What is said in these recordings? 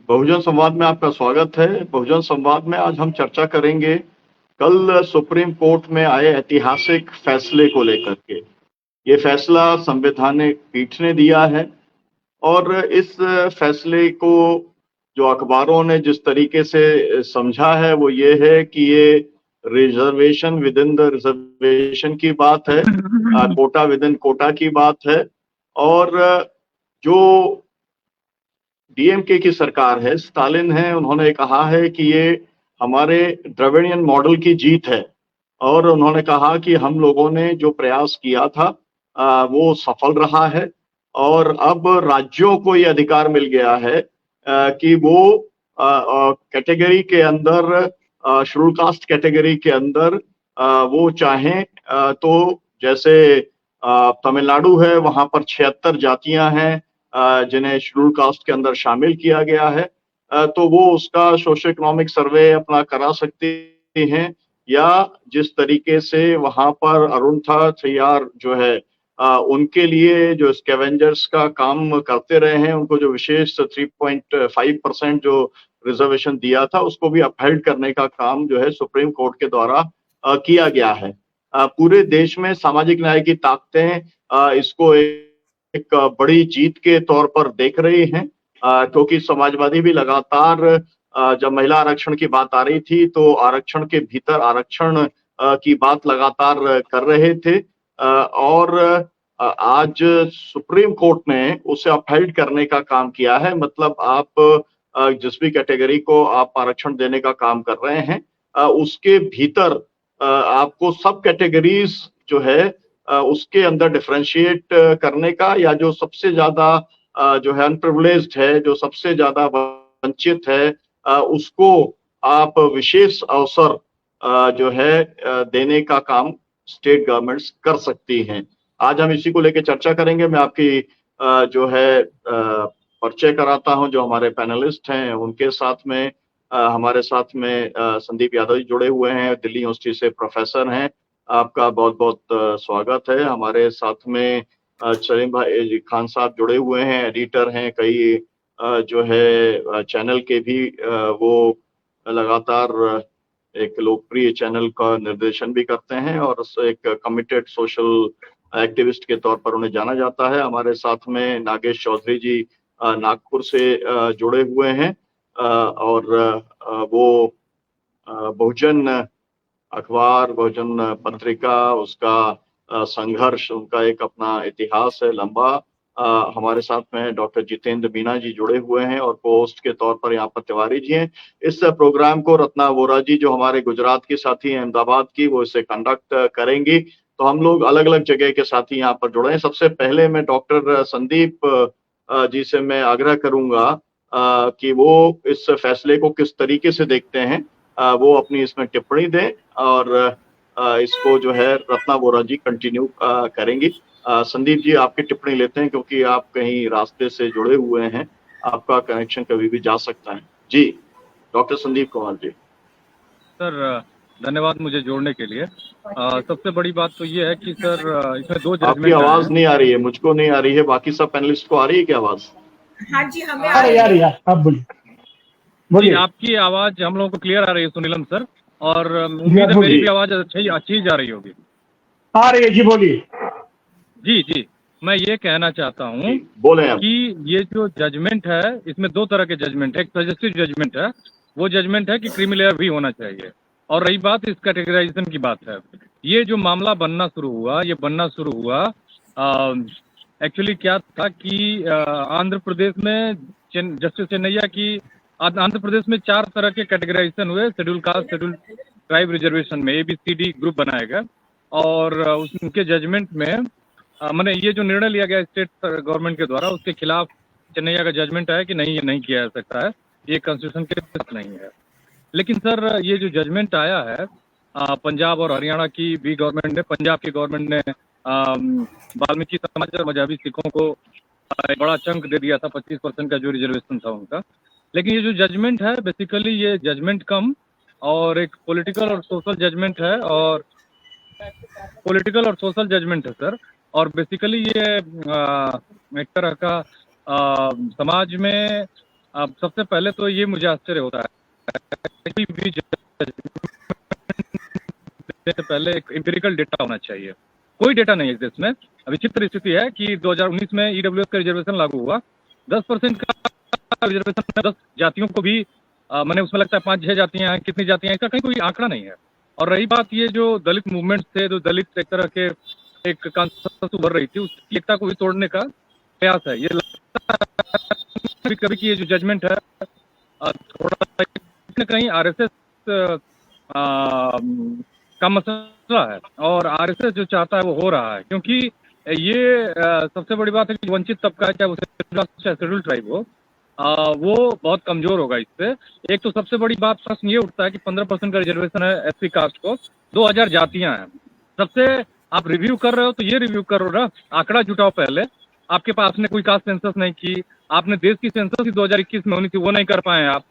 बहुजन संवाद में आपका स्वागत है। बहुजन संवाद में आज हम चर्चा करेंगे कल सुप्रीम कोर्ट में आए ऐतिहासिक फैसले को लेकर के। ये फैसला संवैधानिक पीठ ने दिया है और इस फैसले को जो अखबारों ने जिस तरीके से समझा है वो ये है कि ये reservation with in the reservation की बात है, कोटा विद इन कोटा की बात है। और जो डीएमके की सरकार है, स्टालिन है, उन्होंने कहा है कि ये हमारे द्रविडियन मॉडल की जीत है और उन्होंने कहा कि हम लोगों ने जो प्रयास किया था वो सफल रहा है और अब राज्यों को ये अधिकार मिल गया है कि वो कैटेगरी के अंदर शेड्यूल कास्ट कैटेगरी के अंदर वो चाहें तो जैसे तमिलनाडु है, वहां पर 76 जातियां हैं जिन्हें शेड्यूल कास्ट के अंदर शामिल किया गया है, तो वो उसका सोशो इकोनॉमिक सर्वे अपना करा सकते हैं। या जिस तरीके से वहां पर अरुणथा थैयार जो है उनके लिए जो स्कैवेंजर्स का काम करते रहे हैं, उनको जो विशेष 3.5% जो रिजर्वेशन दिया था उसको भी अपहेल्ड करने का काम जो है सुप्रीम कोर्ट के द्वारा किया गया है। पूरे देश में सामाजिक न्याय की ताकतें इसको एक बड़ी जीत के तौर पर देख रही हैं, क्योंकि समाजवादी भी लगातार जब महिला आरक्षण की बात आ रही थी तो आरक्षण के भीतर आरक्षण की बात लगातार कर रहे थे और आज सुप्रीम कोर्ट ने उसे अपहेल्ड करने का काम किया है। मतलब आप जिस भी कैटेगरी को आप आरक्षण देने का काम कर रहे हैं उसके भीतर आपको सब कैटेगरीज जो है उसके अंदर डिफरेंशिएट करने का, या जो सबसे ज्यादा जो है अनप्रिविलेज्ड है, जो सबसे ज्यादा वंचित है, उसको आप विशेष अवसर जो है देने का काम स्टेट गवर्नमेंट्स कर सकती हैं। आज हम इसी को लेकर चर्चा करेंगे। मैं आपकी जो है परिचय कराता हूं जो हमारे पैनलिस्ट हैं उनके साथ में। हमारे साथ में संदीप यादव जी जुड़े हुए हैं, दिल्ली यूनिवर्सिटी से प्रोफेसर हैं, आपका बहुत बहुत स्वागत है। हमारे साथ में सलीम भाई खान साहब जुड़े हुए हैं, एडिटर हैं, कई जो है चैनल के भी वो लगातार एक लोकप्रिय चैनल का निर्देशन भी करते हैं और एक कमिटेड सोशल एक्टिविस्ट के तौर पर उन्हें जाना जाता है। हमारे साथ में नागेश चौधरी जी नागपुर से जुड़े हुए हैं और वो बहुजन अखबार, बहुजन पत्रिका, उसका संघर्ष, उनका एक अपना इतिहास है लंबा। हमारे साथ में डॉक्टर जितेंद्र मीना जी जुड़े हुए हैं और पोस्ट के तौर पर यहाँ पर तिवारी जी हैं। इस प्रोग्राम को रत्ना वोरा जी जो हमारे गुजरात की साथी हैं, अहमदाबाद की, वो इसे कंडक्ट करेंगी। तो हम लोग अलग अलग जगह के साथी यहाँ पर जुड़े हैं। सबसे पहले मैं डॉक्टर संदीप जी से मैं आग्रह करूंगा कि वो इस फैसले को किस तरीके से देखते हैं, वो अपनी इसमें टिप्पणी दें और इसको जो है रत्ना वोरा जी कंटिन्यू करेंगी। संदीप जी आपकी टिप्पणी लेते हैं क्योंकि आप कहीं रास्ते से जुड़े हुए हैं, आपका कनेक्शन कभी भी जा सकता है। जी डॉक्टर संदीप कुमार जी। सर धन्यवाद मुझे जोड़ने के लिए। सबसे बड़ी बात तो ये है कि सर इसमें दो जजमेंट। आपकी आवाज नहीं आ रही है, मुझको नहीं आ रही है, बाकी सब पैनलिस्ट को आ रही है क्या आवाज? हाँ जी हमें आ रही है। आप बोलिए। आपकी आवाज हम लोगों को क्लियर आ रही है सुनीलम सर, और उम्मीद है मेरी भी आवाज अच्छी जा रही होगी। आ रही है जी, बोलिए। जी मैं ये कहना चाहता हूँ कि ये जो जजमेंट है इसमें दो तरह के जजमेंट है। एक सजेस्टिव जजमेंट है, वो जजमेंट है कि क्रिमिनल भी होना चाहिए, और रही बात इस कैटेगराइजेशन की बात है। ये जो मामला बनना शुरू हुआ एक्चुअली क्या था कि आंध्र प्रदेश में जस्टिस चेन्नैया की आंध्र प्रदेश में 4 तरह के कैटेगराइजेशन हुए schedule caste, schedule tribe reservation में ABCD ग्रुप बनाया गया, और उनके जजमेंट में मैंने ये जो निर्णय लिया गया स्टेट गवर्नमेंट के द्वारा उसके खिलाफ चेन्नैया का जजमेंट है कि नहीं, ये नहीं किया जा सकता है, ये कॉन्स्टिट्यूशन के तहत नहीं है। लेकिन सर ये जो जजमेंट आया है पंजाब और हरियाणा की भी गवर्नमेंट ने, पंजाब की गवर्नमेंट ने वाल्मीकि समाज और मजहबी सिखों को बड़ा चंक दे दिया था, 25% का जो रिजर्वेशन था उनका। लेकिन ये जो जजमेंट है बेसिकली ये जजमेंट कम और एक पॉलिटिकल और सोशल जजमेंट है, और पॉलिटिकल और सोशल जजमेंट है सर। और बेसिकली ये एक तरह का समाज में अब सबसे पहले तो ये मुझे आश्चर्य होता है कि भी से पहले एक एम्पिरिकल डेटा होना चाहिए। कोई डेटा नहीं है देश में। विचित्र स्थिति है कि 2019 में ईडब्ल्यूएस का रिजर्वेशन लागू हुआ, 10% का रिजर्वेशन 10 जातियों को भी मैंने उसमें लगता है 5-6 जातियां हैं, कितनी जातियां हैं इसका कहीं कोई आंकड़ा नहीं है। और रही बात ये जो दलित मूवमेंट थे, जो दलित एक तरह के एक कॉन्सेंसस उभर रही थी, उसकी एकता को भी तोड़ने का प्रयास है। ये लगता है कभी कि ये जो जजमेंट है थोड़ा कहीं आरएसएस का मसला है, और आरएसएस जो चाहता है वो हो रहा है, क्योंकि ये सबसे बड़ी बात है कि वंचित तबका है, चाहे वो शेड्यूल ट्राइब हो, वो बहुत कमजोर होगा इससे। एक तो सबसे बड़ी बात प्रश्न ये उठता है कि 15% का रिजर्वेशन है एससी कास्ट को, 2000 जातियां हैं। सबसे आप रिव्यू कर रहे हो तो ये रिव्यू करो ना, आंकड़ा जुटाओ पहले। आपके पास ने कोई कास्ट सेंसस नहीं की, आपने देश की सेंसस ही 2021 में होनी थी, वो नहीं कर पाए आप,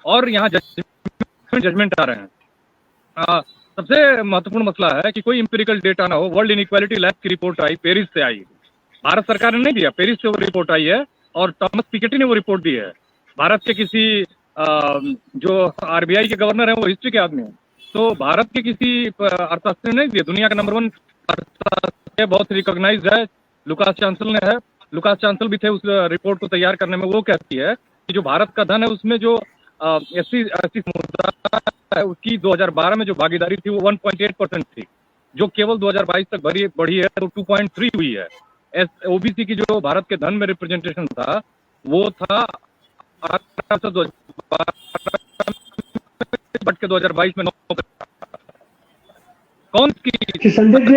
और यहाँ जजमेंट आ रहे हैं। सबसे महत्वपूर्ण मसला है कि कोई इंपेरिकल डेटा ना हो। वर्ल्ड इनइक्वालिटी लैब की रिपोर्ट आई, पेरिस से आई, भारत सरकार ने नहीं दिया, पेरिस से वो रिपोर्ट आई है, और थॉमस पिकेटी ने वो रिपोर्ट दी है। भारत के किसी जो आरबीआई के गवर्नर हैं वो हिस्ट्री के आदमी हैं, तो भारत के किसी अर्थशास्त्री ने नहीं दिया। दुनिया का नंबर 1 अर्थशास्त्री बहुत रिकॉग्नाइज्ड है, लुकास चांसल ने है, लुकास चांसल भी थे उस रिपोर्ट को तैयार करने में। वो कहती है कि जो भारत का धन है उसमें जो एससी समुदाय है उसकी 2012 में जो भागीदारी थी वो 1.8% थी, जो केवल 2022 तक बढ़ी है तो 2.3 हुई है। ओबीसी की जो भारत के धन में रिप्रेजेंटेशन था वो था 2022 में 9। कौन की संदीप जी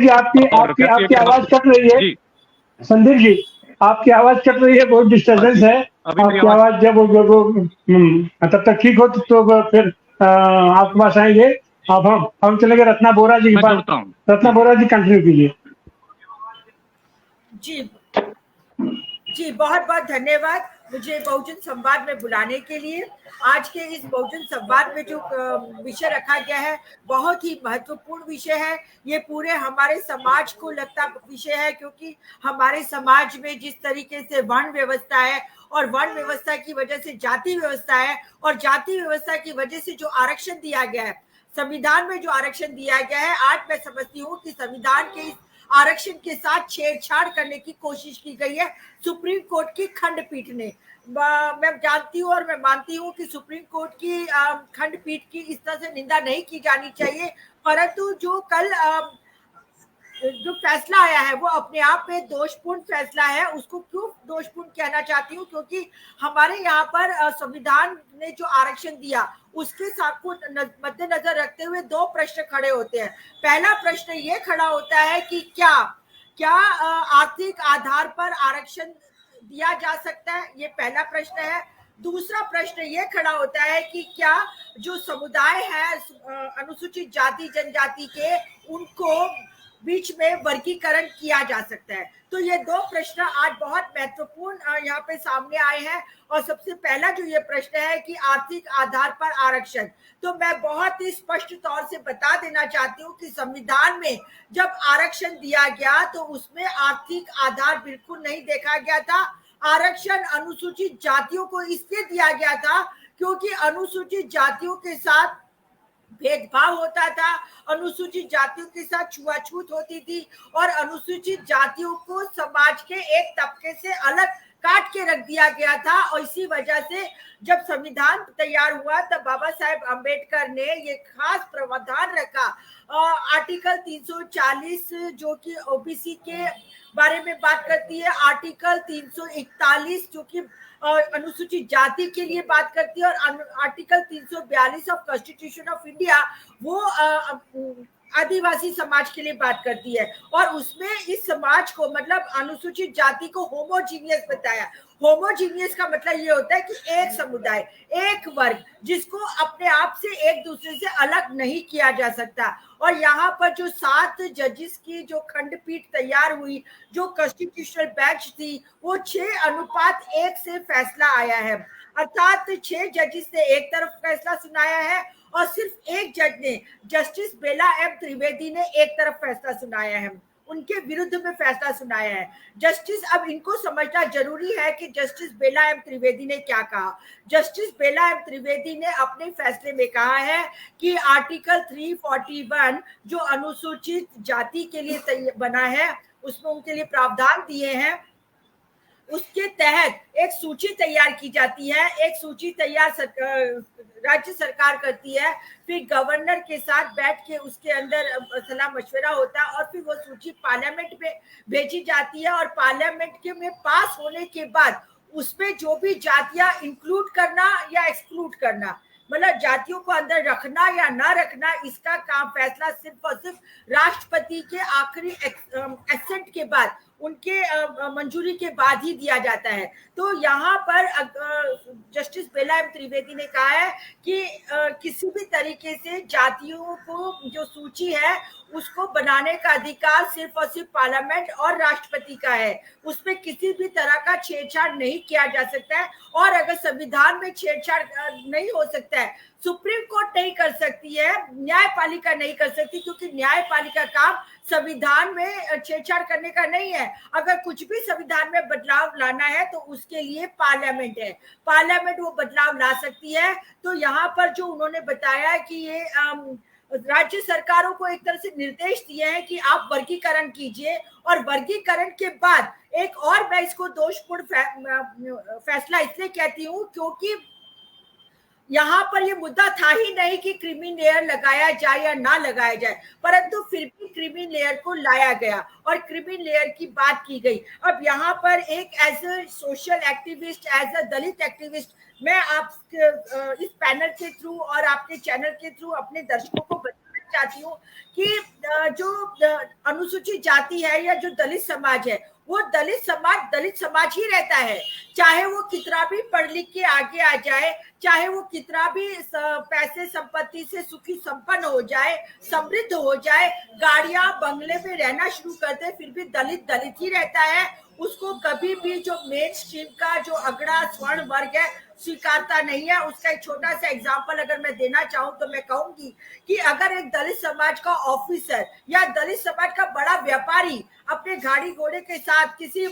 आपकी आवाज कट रही है। संदीप जी आपकी आवाज कट रही है, बहुत डिस्टर्बेंस है आपकी आवाज। जब तब तक ठीक हो तो फिर आपके पास आएंगे। अब हम चलेंगे रत्ना बोरा जी के पास। रत्ना बोरा जी कंटिन्यू कीजिए। जी बहुत बहुत धन्यवाद मुझे बहुजन संवाद में बुलाने के लिए। आज के इस बहुजन संवाद में जो विषय रखा गया है बहुत ही महत्वपूर्ण विषय है। ये पूरे हमारे समाज को लगता विषय है, क्योंकि हमारे समाज में जिस तरीके से वर्ण व्यवस्था है, और वर्ण व्यवस्था की वजह से जाति व्यवस्था है, और जाति व्यवस्था की वजह से जो आरक्षण दिया गया है, संविधान में जो आरक्षण दिया गया है, आज मैं समझती हूँ कि संविधान के इस आरक्षण के साथ छेड़छाड़ करने की कोशिश की गई है सुप्रीम कोर्ट की खंडपीठ ने। मैं जानती हूँ और मैं मानती हूँ कि सुप्रीम कोर्ट की खंडपीठ की इस तरह से निंदा नहीं की जानी चाहिए, परंतु जो कल जो फैसला आया है वो अपने आप में दोषपूर्ण फैसला है। उसको क्यों दोषपूर्ण कहना चाहती हूँ, क्योंकि हमारे यहाँ पर संविधान ने जो आरक्षण दिया उसके साथ को मद्देनजर रखते हुए 2 प्रश्न खड़े होते हैं। पहला प्रश्न ये खड़ा होता है कि क्या आर्थिक आधार पर आरक्षण दिया जा सकता है, ये पहला प्रश्न है। दूसरा प्रश्न ये खड़ा होता है कि क्या जो समुदाय है अनुसूचित जाति जनजाति के, उनको बीच में वर्गीकरण किया जा सकता है। तो ये 2 प्रश्न आज बहुत महत्वपूर्ण यहाँ पे सामने आए हैं। और सबसे पहला जो ये प्रश्न है कि आर्थिक आधार पर आरक्षण, तो मैं बहुत ही स्पष्ट तौर से बता देना चाहती हूँ कि संविधान में जब आरक्षण दिया गया तो उसमें आर्थिक आधार बिल्कुल नहीं देखा गया था। आरक्षण अनुसूचित जातियों को इसलिए दिया गया था क्योंकि अनुसूचित जातियों के साथ भेदभाव होता था, अनुसूचित जातियों के साथ छुआछूत होती थी, और अनुसूचित जातियों को समाज के एक तबके से अलग काट के रख दिया गया था। और इसी वजह से जब संविधान तैयार हुआ तब बाबा साहेब अम्बेडकर ने ये खास प्रावधान रखा। आर्टिकल 340 जो कि ओबीसी के बारे में बात करती है, आर्टिकल 341 जो कि अनुसूचित जाति के लिए बात करती है, और article 342 of constitution of India वो आदिवासी समाज के लिए बात करती है। और उसमें इस समाज को मतलब अनुसूचित जाति को होमोजीनियस बताया। होमोजीनियस का मतलब ये होता है कि एक समुदाय, एक वर्ग, जिसको अपने आप से एक दूसरे से अलग नहीं किया जा सकता। और यहाँ पर जो 7 जजेस की जो खंडपीठ तैयार हुई, जो कॉन्स्टिट्यूशनल बेंच थी, वो 6:1 से फैसला आया है। अर्थात 6 जजेस ने एक तरफ फैसला सुनाया है और सिर्फ एक जज ने, जस्टिस बेला एम त्रिवेदी ने एक तरफ फैसला सुनाया है। उनके विरुद्ध में फैसला सुनाया है। जस्टिस, अब इनको समझना जरूरी है कि जस्टिस बेला एम त्रिवेदी ने क्या कहा। जस्टिस बेला एम त्रिवेदी ने अपने फैसले में कहा है कि आर्टिकल 341 जो अनुसूचित जाति के लिए बना है, उसमें उनके लिए प्रावधान दिए हैं, उसके तहत एक सूची तैयार की जाती है। एक सूची तैयार राज्य सरकार करती है, फिर गवर्नर के साथ बैठ के उसके अंदर सलाह मशवरा होता है, और फिर वो सूची पार्लियामेंट में भेजी जाती है, और पार्लियामेंट के में पास होने के बाद उसमें जो भी जातियां इंक्लूड करना या एक्सक्लूड करना, मतलब जातियों को अंदर रखना या ना रखना, इसका काम फैसला सिर्फ और सिर्फ राष्ट्रपति के आखिरी एसेंट के बाद, उनके मंजूरी के बाद ही दिया जाता है। तो यहाँ पर जस्टिस बेला एम त्रिवेदी ने कहा है कि किसी भी तरीके से जातियों को जो सूची है उसको बनाने का अधिकार सिर्फ और सिर्फ पार्लियामेंट और राष्ट्रपति का है, उसमें किसी भी तरह का छेड़छाड़ नहीं किया जा सकता है। और अगर संविधान में छेड़छाड़ नहीं हो सकता है, सुप्रीम कोर्ट नहीं कर सकती है, न्यायपालिका नहीं कर सकती, क्योंकि न्यायपालिका काम संविधान में छेड़छाड़ करने का नहीं है। अगर कुछ भी संविधान में बदलाव लाना है तो उसके लिए पार्लियामेंट है, पार्लियामेंट वो बदलाव ला सकती है। तो यहाँ पर जो उन्होंने बताया है कि ये राज्य सरकारों को एक तरह से निर्देश दिए हैं कि आप वर्गीकरण कीजिए, और वर्गीकरण के बाद एक और, मैं इसको दोषपूर्ण फैसला इसलिए कहती हूँ क्योंकि यहाँ पर ये मुद्दा था ही नहीं कि क्रीमी लेयर लगाया जाए या ना लगाया जाए, परंतु फिर भी क्रीमी लेयर को लाया गया और क्रीमी लेयर की बात की गई। अब यहाँ पर एक as a social activist, as a Dalit activist, मैं आप इस पैनल के थ्रू और आपके चैनल के थ्रू अपने दर्शकों को बताना चाहती हूँ कि जो अनुसूचित जाति है या जो दलित समाज है, वो दलित समाज ही रहता है, चाहे वो कितना भी पढ़ लिख के आगे आ जाए, चाहे वो कितना भी पैसे संपत्ति से सुखी संपन्न हो जाए, समृद्ध हो जाए, गाड़ियां बंगले में रहना शुरू कर दे, फिर भी दलित ही रहता है। उसको कभी भी जो मेन स्ट्रीम का जो अगड़ा स्वर्ण वर्ग है स्वीकारता नहीं है। उसका एक छोटा सा एग्जांपल अगर मैं देना चाहूँ तो मैं कहूंगी कि अगर एक दलित समाज का ऑफिसर या दलित समाज का बड़ा व्यापारी अपने गाड़ी घोड़े के साथ किसी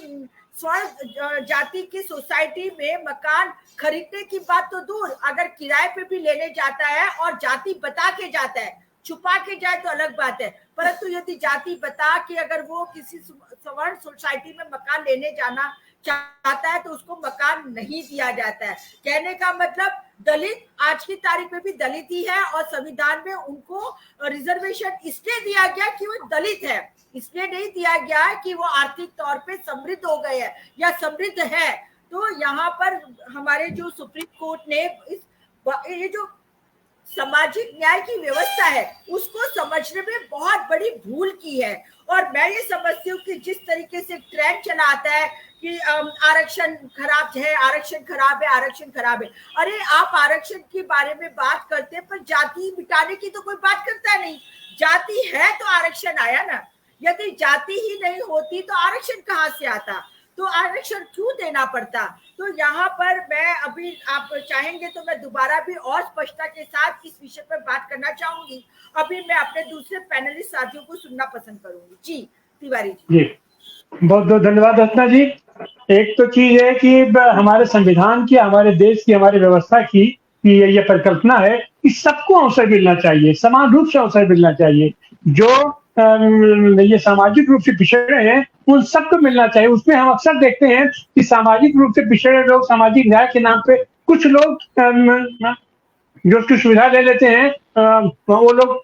स्वर्ण जाति की सोसाइटी में मकान खरीदने की बात तो दूर, अगर किराए पे भी लेने जाता है और जाति बता के जाता है, छुपा के जाए तो अलग बात है, परंतु यदि जाति बता के अगर वो किसी स्वर्ण सोसाइटी में मकान लेने जाना चाहता है तो उसको मकान नहीं दिया जाता है। कहने का मतलब दलित आज की तारीख में भी दलित ही है, और संविधान में उनको रिजर्वेशन इसलिए दिया गया कि वो दलित है, इसलिए नहीं दिया गया कि वो आर्थिक तौर पे समृद्ध हो गए हैं या समृद्ध है। तो यहाँ पर हमारे जो सुप्रीम कोर्ट ने ये जो सामाजिक न्याय की व्यवस्था है उसको समझने में बहुत बड़ी भूल की है। और मैं ये समझती हूँ कि जिस तरीके से ट्रेंड चला आता है कि आरक्षण खराब है, आरक्षण खराब है, आरक्षण खराब है, अरे आप आरक्षण के बारे में बात करते हैं पर जाति मिटाने की तो कोई बात करता नहीं। जाति है तो आरक्षण आया ना, यदि जाति ही नहीं होती तो आरक्षण कहाँ से आता, तो आरक्षण क्यों देना पड़ता। तो यहाँ पर मैं अभी, आप चाहेंगे तो मैं दोबारा भी और स्पष्टता के साथ इस विषय पर बात करना चाहूंगी। अभी मैं अपने दूसरे पैनलिस्ट साथियों को सुनना पसंद करूंगी। जी तिवारी जी, बहुत बहुत धन्यवाद रत्ना जी। एक तो चीज है कि हमारे संविधान की, हमारे देश की, हमारी व्यवस्था की ये परिकल्पना है कि सबको अवसर मिलना चाहिए, समान रूप से अवसर मिलना चाहिए। जो ये सामाजिक रूप से पिछड़े हैं उन सबको मिलना चाहिए। उसमें हम अक्सर देखते हैं कि सामाजिक रूप से पिछड़े लोग सामाजिक न्याय के नाम पे कुछ लोग जो उसकी सुविधा ले लेते हैं, वो लोग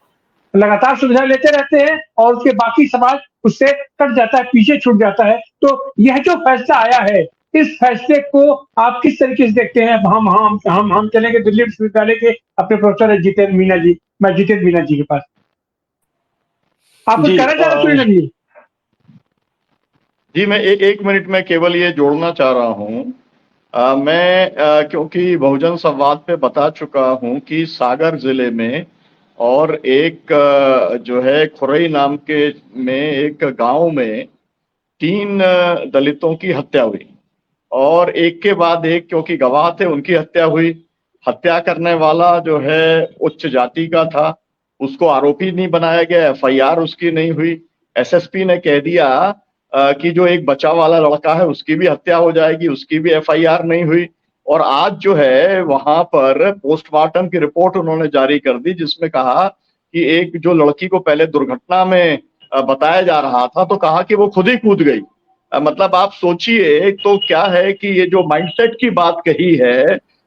लगातार सुविधा लेते रहते हैं और उसके बाकी समाज उससे कट जाता है, पीछे छूट जाता है। तो यह जो फैसला आया है, इस फैसले को आप किस तरीके से देखते हैं? हम चलेंगे दिल्ली विश्वविद्यालय के अपने प्रोफेसर जितेंद्र मीना जी, मैं जितेंद्र मीना जी के पास। आप कुछ कहना चाह रहे हैं? जी, मैं एक मिनट में केवल ये जोड़ना चाह रहा हूँ। मैं क्योंकि बहुजन संवाद पे बता चुका हूँ कि सागर जिले में और एक जो है खुरई नाम के में एक गांव में 3 दलितों की हत्या हुई और एक के बाद एक, क्योंकि गवाह थे, उनकी हत्या हुई। हत्या करने वाला जो है उच्च जाति का था, उसको आरोपी नहीं बनाया गया, FIR उसकी नहीं हुई। एसएसपी ने कह दिया कि जो एक बचा वाला लड़का है उसकी भी हत्या हो जाएगी, उसकी भी एफआईआर नहीं हुई। और आज जो है वहां पर पोस्टमार्टम की रिपोर्ट उन्होंने जारी कर दी, जिसमें कहा कि एक जो लड़की को पहले दुर्घटना में बताया जा रहा था तो कहा कि वो खुद ही कूद गई। मतलब आप सोचिए तो क्या है कि ये जो माइंडसेट की बात कही है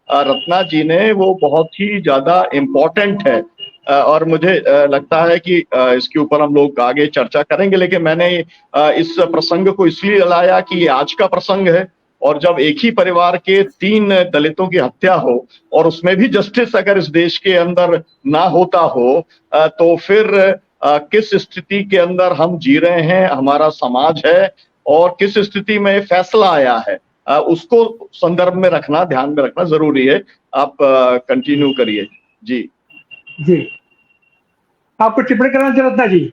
रत्ना जी ने, वो बहुत ही ज्यादा इम्पोर्टेंट है। और मुझे लगता है कि इसके ऊपर हम लोग आगे चर्चा करेंगे, लेकिन मैंने इस प्रसंग को इसलिए लाया कि ये आज का प्रसंग है, और जब एक ही परिवार के 3 दलितों की हत्या हो और उसमें भी जस्टिस अगर इस देश के अंदर ना होता हो तो फिर किस स्थिति के अंदर हम जी रहे हैं, हमारा समाज है, और किस स्थिति में फैसला आया है, उसको संदर्भ में रखना, ध्यान में रखना जरूरी है। आप कंटिन्यू करिए। जी जी, आपको टिप्पणी करना चाहिए रत्ना जी।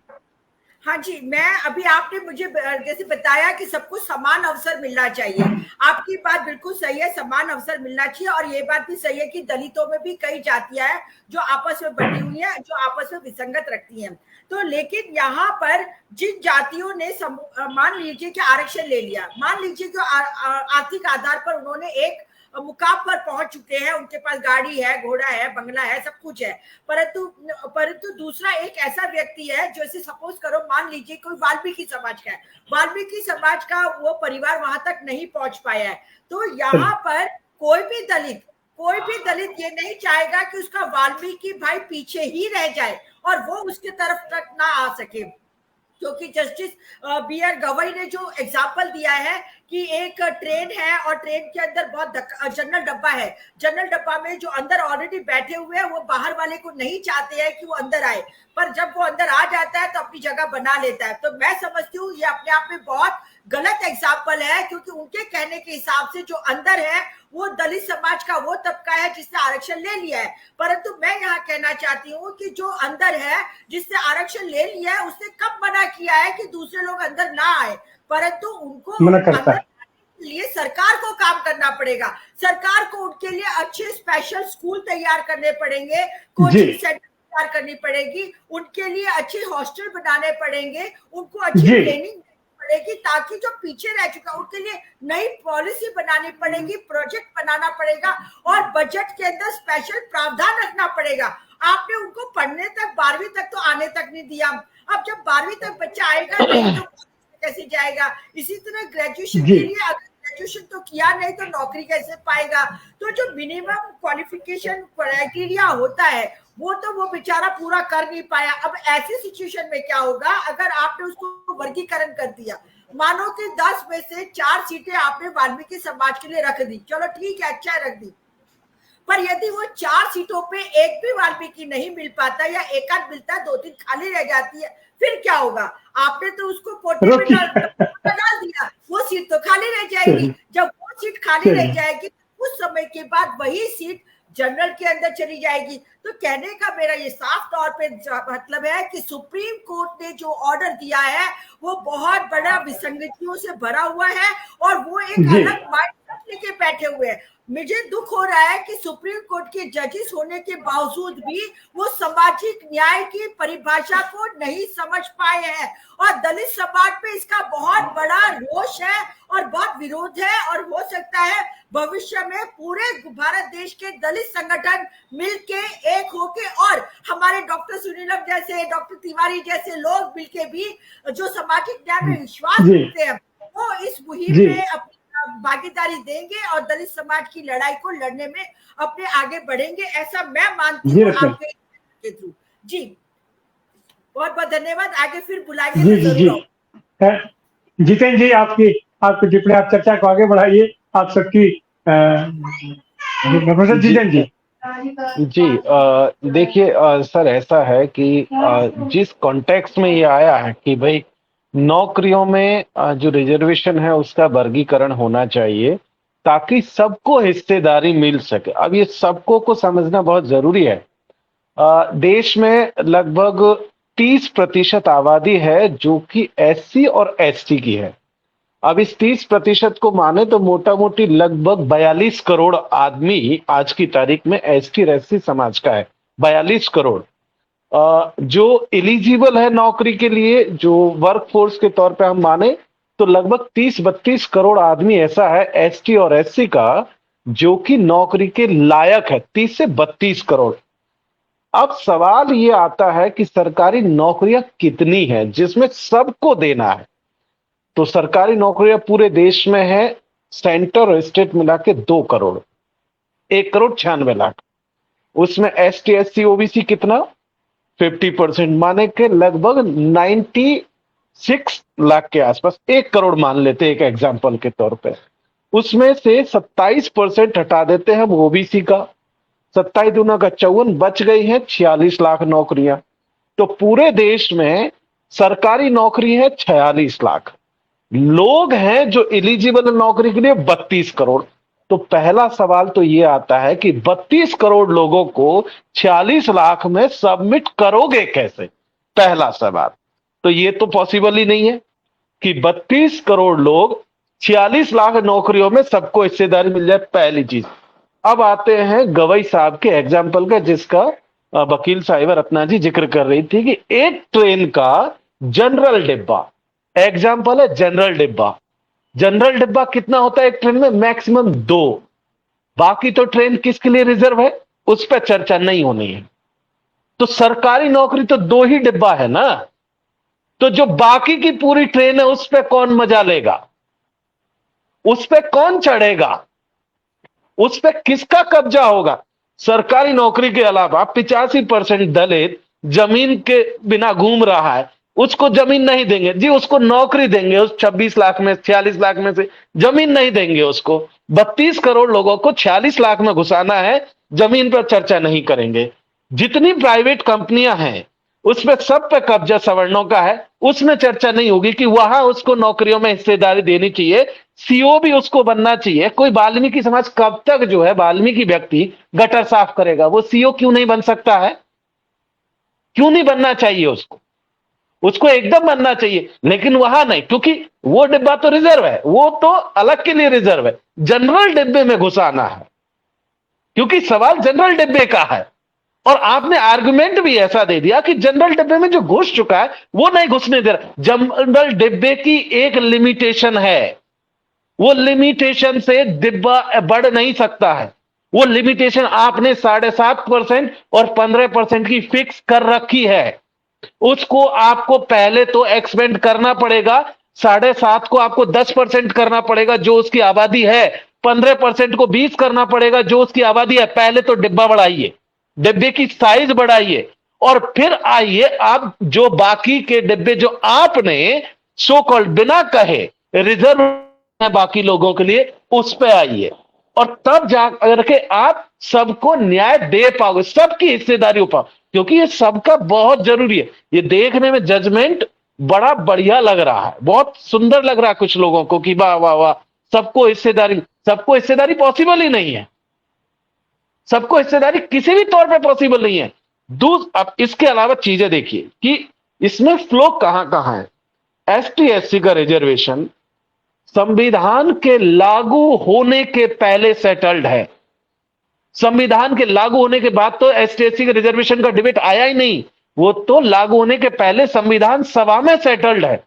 हाँ जी, मैं अभी आपने मुझे जैसे बताया कि सबको समान अवसर मिलना चाहिए, आपकी बात बिल्कुल सही है, समान अवसर मिलना चाहिए। और ये बात भी सही है कि दलितों में भी कई जातियां हैं जो आपस में बटी हुई हैं, जो आपस में विसंगत रखती हैं। तो लेकिन यहाँ पर जिन जातियों ने मान लीजिए कि आरक्षण ले लिया, मान लीजिए कि आर्थिक आधार पर उन्होंने एक मुकाम पर पहुंच चुके हैं, उनके पास गाड़ी है, घोड़ा है, बंगला है, सब कुछ है, परंतु दूसरा एक ऐसा व्यक्ति है जैसे सपोज करो, मान लीजिए कोई वाल्मीकि समाज का है, वाल्मीकि समाज का वो परिवार वहां तक नहीं पहुंच पाया है। तो यहाँ पर कोई भी दलित ये नहीं चाहेगा कि उसका वाल्मीकि भाई पीछे ही रह जाए और वो उसके तरफ तक ना आ सके, क्योंकि जस्टिस बी आर गवई ने जो एग्जाम्पल दिया है कि एक ट्रेन है और ट्रेन के अंदर बहुत जनरल डब्बा है, जनरल डब्बा में जो अंदर ऑलरेडी बैठे हुए हैं वो बाहर वाले को नहीं चाहते हैं कि वो अंदर आए, पर जब वो अंदर आ जाता है तो अपनी जगह बना लेता है। तो मैं समझती हूँ ये अपने आप में बहुत गलत एग्जाम्पल है, क्योंकि उनके कहने के हिसाब से जो अंदर है वो दलित समाज का वो तबका है जिसने आरक्षण ले लिया है। परंतु मैं यहाँ कहना चाहती हूँ कि जो अंदर है जिसने आरक्षण ले लिया है उसने कब मना किया है कि दूसरे लोग अंदर ना आए, परंतु उनको मना करता है। लिए सरकार को काम करना पड़ेगा, सरकार को उनके लिए अच्छे स्पेशल स्कूल तैयार करने पड़ेंगे, कोचिंग सेंटर तैयार करनी पड़ेगी, उनके लिए अच्छे हॉस्टल बनाने पड़ेंगे, उनको अच्छी ट्रेनिंग पड़ेगी, ताकि जो पीछे रह चुका उनके लिए नई पॉलिसी बनानी पड़ेगी, प्रोजेक्ट बनाना पड़ेगा और बजट के अंदर स्पेशल प्रावधान रखना पड़ेगा। आपने उनको पढ़ने तक 12वीं तक तो आने तक नहीं दिया, अब जब 12वीं तक बच्चा आएगा नहीं तो कैसे जाएगा। इसी तरह ग्रेजुएशन के लिए अगर ग्रेजुएशन तो किया नहीं तो नौकरी कैसे पाएगा। तो जो मिनिमम क्वालिफिकेशन क्राइटेरिया होता है वो बेचारा पूरा कर नहीं पाया। अब ऐसी सिचुएशन में क्या होगा अगर आपने उसको वर्गीकरण कर दिया, मानो कि 10 में से 4 सीटें आपने वाल्मीकि समाज के लिए रख दी, चलो ठीक है, अच्छा रख दी, पर यदि वो 4 सीटों पे एक भी वाल्मीकि नहीं मिल पाता या एक आध मिलता है, 2-3 खाली रह जाती है, फिर क्या होगा। आपने तो उसको कोटे में डाल दिया, वो सीट तो खाली रह जाएगी। जब वो सीट खाली रह जाएगी उस समय के बाद वही सीट जनरल के अंदर चली जाएगी। तो कहने का मेरा ये साफ तौर पे मतलब है कि सुप्रीम कोर्ट ने जो ऑर्डर दिया है वो बहुत बड़ा विसंगतियों से भरा हुआ है और वो एक अलग माइंड लेके बैठे हुए हैं। मुझे दुख हो रहा है कि सुप्रीम कोर्ट के जजेस होने के बावजूद भी वो सामाजिक न्याय की परिभाषा को नहीं समझ पाए हैं और दलित समाज पे इसका बहुत बड़ा रोष है और बहुत विरोध है। और हो सकता है भविष्य में पूरे भारत देश के दलित संगठन मिलके एक होके और हमारे डॉक्टर सुनीलम जैसे, डॉक्टर तिवारी जैसे लोग मिलके भी जो सामाजिक न्याय में विश्वास रखते हैं वो इस मुहिम में अपनी भागीदारी देंगे और दलित समाज की लड़ाई को लड़ने में अपने आगे बढ़ेंगे, ऐसा मैं मानती हूँ आपके थ्रू। जी बहुत बहुत धन्यवाद, आगे फिर बुलाएंगे। जितेंद्र जी आपकी टिप्पणी, आप चर्चा को आगे बढ़ाइए, आप सबकी प्रोफेसर जितेंद्र जी। देखिए सर, ऐसा है कि जिस कॉन्टेक्स्ट में ये आया है कि भाई नौकरियों में जो रिजर्वेशन है उसका वर्गीकरण होना चाहिए ताकि सबको हिस्सेदारी मिल सके। अब ये सबको को समझना बहुत जरूरी है। देश में लगभग 30% आबादी है जो कि एससी और एसटी की है। अब इस 30% को माने तो मोटा मोटी लगभग 42 करोड़ आदमी आज की तारीख में एसटी और एससी समाज का है, 42 करोड़। जो एलिजिबल है नौकरी के लिए, जो वर्क फोर्स के तौर पे हम माने तो लगभग 30-32 करोड़ आदमी ऐसा है एसटी और एससी का जो कि नौकरी के लायक है, 30 से 32 करोड़। अब सवाल ये आता है कि सरकारी नौकरियां कितनी हैं जिसमें सबको देना है। तो सरकारी नौकरियां पूरे देश में है सेंटर और स्टेट मिला के 2 करोड़, 1,96,00,000। उसमें एसटी एससी ओबीसी कितना, 50% माने के लगभग 96 लाख के आसपास, 1 करोड़ मान लेते एक एग्जाम्पल के तौर पे। उसमें से 27% हटा देते हैं हम ओबीसी का, 27 दूना का 54, बच गई है 46 लाख नौकरियां। तो पूरे देश में सरकारी नौकरी है 46 लाख, लोग हैं जो एलिजिबल नौकरी के लिए 32 करोड़। तो पहला सवाल तो ये आता है कि 32 करोड़ लोगों को 46 लाख में सबमिट करोगे कैसे, पहला सवाल। तो ये तो पॉसिबल ही नहीं है कि 32 करोड़ लोग 46 लाख नौकरियों में सबको हिस्सेदारी मिल जाए, पहली चीज। अब आते हैं गवई साहब के एग्जाम्पल का, जिसका वकील साहिबा रत्ना जी जिक्र कर रही थी कि एक ट्रेन का जनरल डिब्बा, एग्जाम्पल है जनरल डिब्बा। जनरल डिब्बा कितना होता है एक ट्रेन में, मैक्सिमम 2। बाकी तो ट्रेन किसके लिए रिजर्व है, उस पर चर्चा नहीं होनी है। तो सरकारी नौकरी तो 2 ही डिब्बा है ना, तो जो बाकी की पूरी ट्रेन है उस पर कौन मजा लेगा, उस पर कौन चढ़ेगा, उस पर किसका कब्जा होगा। सरकारी नौकरी के अलावा 85% दलित जमीन के बिना घूम रहा है, उसको जमीन नहीं देंगे जी, उसको नौकरी देंगे। उस 26 लाख में 46 लाख में से जमीन नहीं देंगे उसको। 32 करोड़ लोगों को 46 लाख में घुसाना है, जमीन पर चर्चा नहीं करेंगे। जितनी प्राइवेट कंपनियां हैं उसमें सब पे कब्जा सवर्णों का है, उसमें चर्चा नहीं होगी कि वहां उसको नौकरियों में हिस्सेदारी देनी चाहिए, सीओ भी उसको बनना चाहिए। कोई वाल्मीकि समाज कब तक जो है वाल्मीकि व्यक्ति गटर साफ करेगा, वो सीओ क्यों नहीं बन सकता है, क्यों नहीं बनना चाहिए उसको, उसको एकदम बनना चाहिए। लेकिन वहां नहीं, क्योंकि वो डिब्बा तो रिजर्व है, वो तो अलग के लिए रिजर्व है। जनरल डिब्बे में घुसाना है, क्योंकि सवाल जनरल डिब्बे का है। और आपने आर्गुमेंट भी ऐसा दे दिया कि जनरल डिब्बे में जो घुस चुका है वो नहीं घुसने दे रहा। जनरल डिब्बे की एक लिमिटेशन है, वो लिमिटेशन से डिब्बा बढ़ नहीं सकता है। वो लिमिटेशन आपने 7.5% और 15% की फिक्स कर रखी है। उसको आपको पहले तो एक्सपेंड करना पड़ेगा। 7.5 को आपको 10% करना पड़ेगा जो उसकी आबादी है, 15% को 20 करना पड़ेगा जो उसकी आबादी है। पहले तो डिब्बा बढ़ाइए, डिब्बे की साइज बढ़ाइए, और फिर आइए आप जो बाकी के डिब्बे जो आपने सो कॉल्ड बिना कहे रिजर्व है बाकी लोगों के लिए, उस पे आइए, और तब जाकर के आप सबको न्याय दे पाओगे, सबकी हिस्सेदारी हो पाओ। क्योंकि ये सबका बहुत जरूरी है। ये देखने में जजमेंट बड़ा बढ़िया लग रहा है, बहुत सुंदर लग रहा है कुछ लोगों को कि वाह वाह वाह, सबको हिस्सेदारी पॉसिबल ही नहीं है। सबको हिस्सेदारी किसी भी तौर पे पॉसिबल नहीं है। अब इसके अलावा चीजें देखिए कि इसमें फ्लो कहां है। एसटी एससी का रिजर्वेशन संविधान के लागू होने के पहले सेटल्ड है। संविधान के लागू होने के बाद तो एसटी एससी के रिजर्वेशन का डिबेट आया ही नहीं, वो तो लागू होने के पहले संविधान सभा में सेटल्ड है।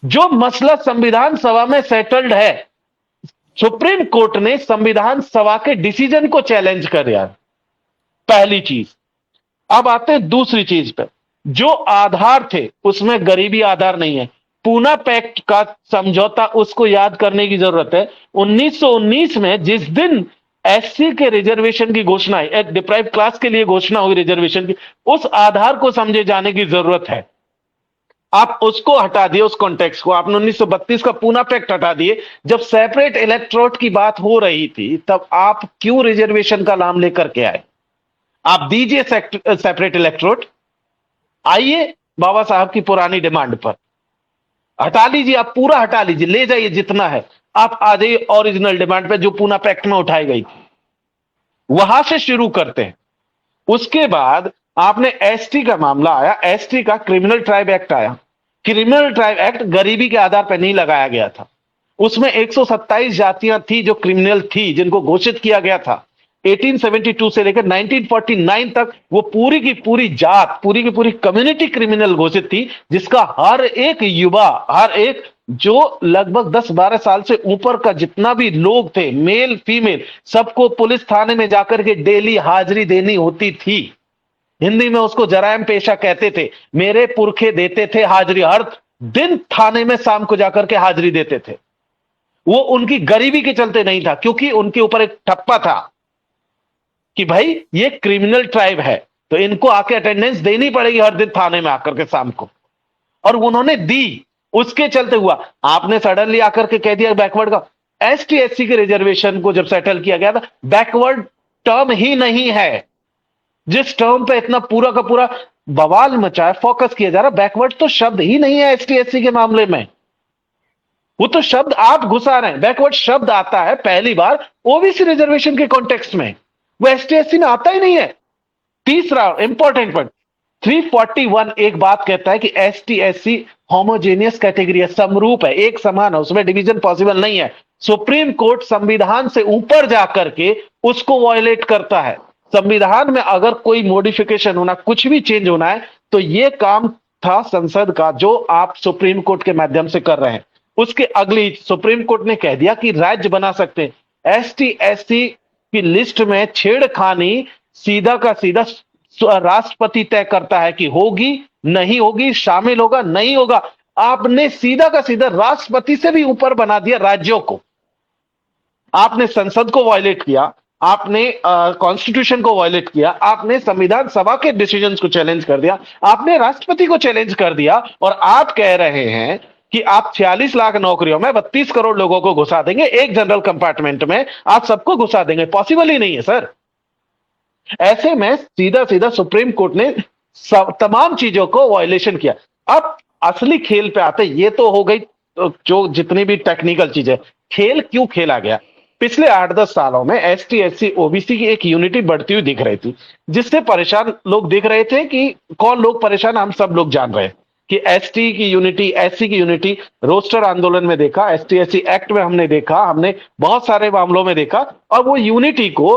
जो मसला संविधान सभा में सेटल्ड है, सुप्रीम कोर्ट ने संविधान सभा के डिसीजन को चैलेंज कर दिया, पहली चीज। अब आते हैं दूसरी चीज पे, जो आधार थे उसमें गरीबी आधार नहीं है। पूना पैक्ट का समझौता उसको याद करने की जरूरत है। 1919 में जिस दिन एससी के रिजर्वेशन की घोषणा, एक डिप्राइव क्लास के लिए घोषणा हुई रिजर्वेशन की, उस आधार को समझे जाने की जरूरत है। आप उसको हटा दिए, उस कॉन्टेक्स्ट को। आपने 1932 का पूना पैक्ट हटा दिए। जब सेपरेट इलेक्टोरेट की बात हो रही थी तब आप क्यों रिजर्वेशन का नाम लेकर के आए? आप दीजिए सेपरेट इलेक्टोरेट, आइए बाबा साहब की पुरानी डिमांड पर, हटा लीजिए, आप पूरा हटा लीजिए, ले जाइए जितना है, आप आ जाइए ओरिजिनल डिमांड पे जो पूना पैक्ट में उठाई गई थी, वहां से शुरू करते हैं। उसके बाद आपने एसटी का मामला आया, एसटी का क्रिमिनल ट्राइब एक्ट आया। क्रिमिनल ट्राइब एक्ट गरीबी के आधार पर नहीं लगाया गया था। उसमें 127 जातियां थी जो क्रिमिनल थी, जिनको घोषित किया गया था। 1872 से लेकर 1949 तक वो पूरी की पूरी जात, पूरी की पूरी कम्युनिटी क्रिमिनल घोषित थी, जिसका हर एक युवा, हर एक जो लगभग 10-12 साल से ऊपर का जितना भी लोग थे, मेल फीमेल, सबको पुलिस थाने में जाकर के डेली हाजिरी देनी होती थी। हिंदी में उसको जरायम पेशा कहते थे। मेरे पुरखे देते थे हाजिरी, हर दिन थाने में शाम को जाकर के हाजिरी देते थे। वो उनकी गरीबी के चलते नहीं था, क्योंकि उनके ऊपर एक ठप्पा था कि भाई ये क्रिमिनल ट्राइब है, तो इनको आके अटेंडेंस देनी पड़ेगी हर दिन थाने में आकर के शाम को, और उन्होंने दी। उसके चलते हुआ आपने सडनली आकर के कह दिया बैकवर्ड का। एसटी एससी के रिजर्वेशन को जब सेटल किया गया था, बैकवर्ड टर्म ही नहीं है। जिस टर्म पे इतना पूरा का पूरा बवाल मचा है, फोकस किया जा रहा, बैकवर्ड तो शब्द ही नहीं है एसटी एससी के मामले में। वो तो शब्द आप घुसा रहे हैं। बैकवर्ड शब्द आता है पहली बार ओबीसी रिजर्वेशन के कॉन्टेक्स्ट में, वो एसटी एससी में आता ही नहीं है। तीसरा इंपॉर्टेंट पॉइंट, 341 एक बात कहता है कि एसटी एससी होमोजेनियस कैटेगरी है, समरूप है, एक समान है, उसमें डिवीजन पॉसिबल नहीं है। सुप्रीम कोर्ट संविधान से ऊपर जाकर के उसको वायलेट करता है। संविधान में अगर कोई मॉडिफिकेशन होना, कुछ भी चेंज होना है, तो ये काम था संसद का, जो आप सुप्रीम कोर्ट के माध्यम से कर रहे हैं। उसके अगली सुप्रीम कोर्ट ने कह दिया कि राज्य बना सकते हैं। एसटी एससी की लिस्ट में छेड़खानी सीधा का सीधा राष्ट्रपति तय करता है कि होगी नहीं होगी, शामिल होगा नहीं होगा। आपने सीधा का सीधा राष्ट्रपति से भी ऊपर बना दिया राज्यों को। आपने संसद को वायलेट किया, आपने कॉन्स्टिट्यूशन को वायलेट किया, आपने संविधान सभा के डिसीजंस को चैलेंज कर दिया, आपने राष्ट्रपति को चैलेंज कर दिया, और आप कह रहे हैं कि आप 46 लाख नौकरियों में 32 करोड़ लोगों को घुसा देंगे, एक जनरल कंपार्टमेंट में आप सबको घुसा देंगे। पॉसिबल ही नहीं है सर। ऐसे में सीधा सीधा सुप्रीम कोर्ट ने तमाम चीजों को वायलेशन किया। अब असली खेल पे आते, ये तो हो गई जो जितनी भी टेक्निकल चीजें, खेल क्यों खेला गया। पिछले 8-10 सालों में एसटी एससी ओबीसी की एक यूनिटी बढ़ती हुई दिख रही थी, जिससे परेशान लोग दिख रहे थे। कि कौन लोग परेशान, हम सब लोग जान रहे हैं कि एसटी की यूनिटी, एससी की यूनिटी, रोस्टर आंदोलन में देखा, एसटी एससी एक्ट में हमने देखा, हमने बहुत सारे मामलों में देखा। और वो यूनिटी को,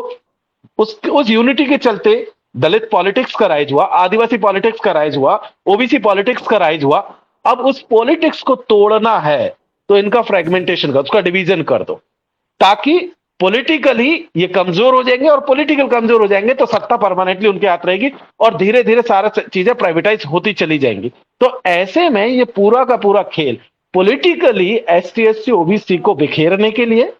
उस यूनिटी के चलते दलित पॉलिटिक्स का राइज हुआ, आदिवासी पॉलिटिक्स का राइज हुआ, ओबीसी पॉलिटिक्स का राइज हुआ। अब उस पॉलिटिक्स को तोड़ना है तो इनका फ्रेगमेंटेशन कर, उसका डिवीजन कर दो, ताकि पॉलिटिकली ये कमजोर हो जाएंगे, और पॉलिटिकल कमजोर हो जाएंगे तो सत्ता परमानेंटली उनके हाथ रहेगी, और धीरे धीरे सारा चीजें प्राइवेटाइज होती चली जाएंगी। तो ऐसे में ये पूरा का पूरा खेल पॉलिटिकली एसटी एससी ओबीसी को बिखेरने के लिए,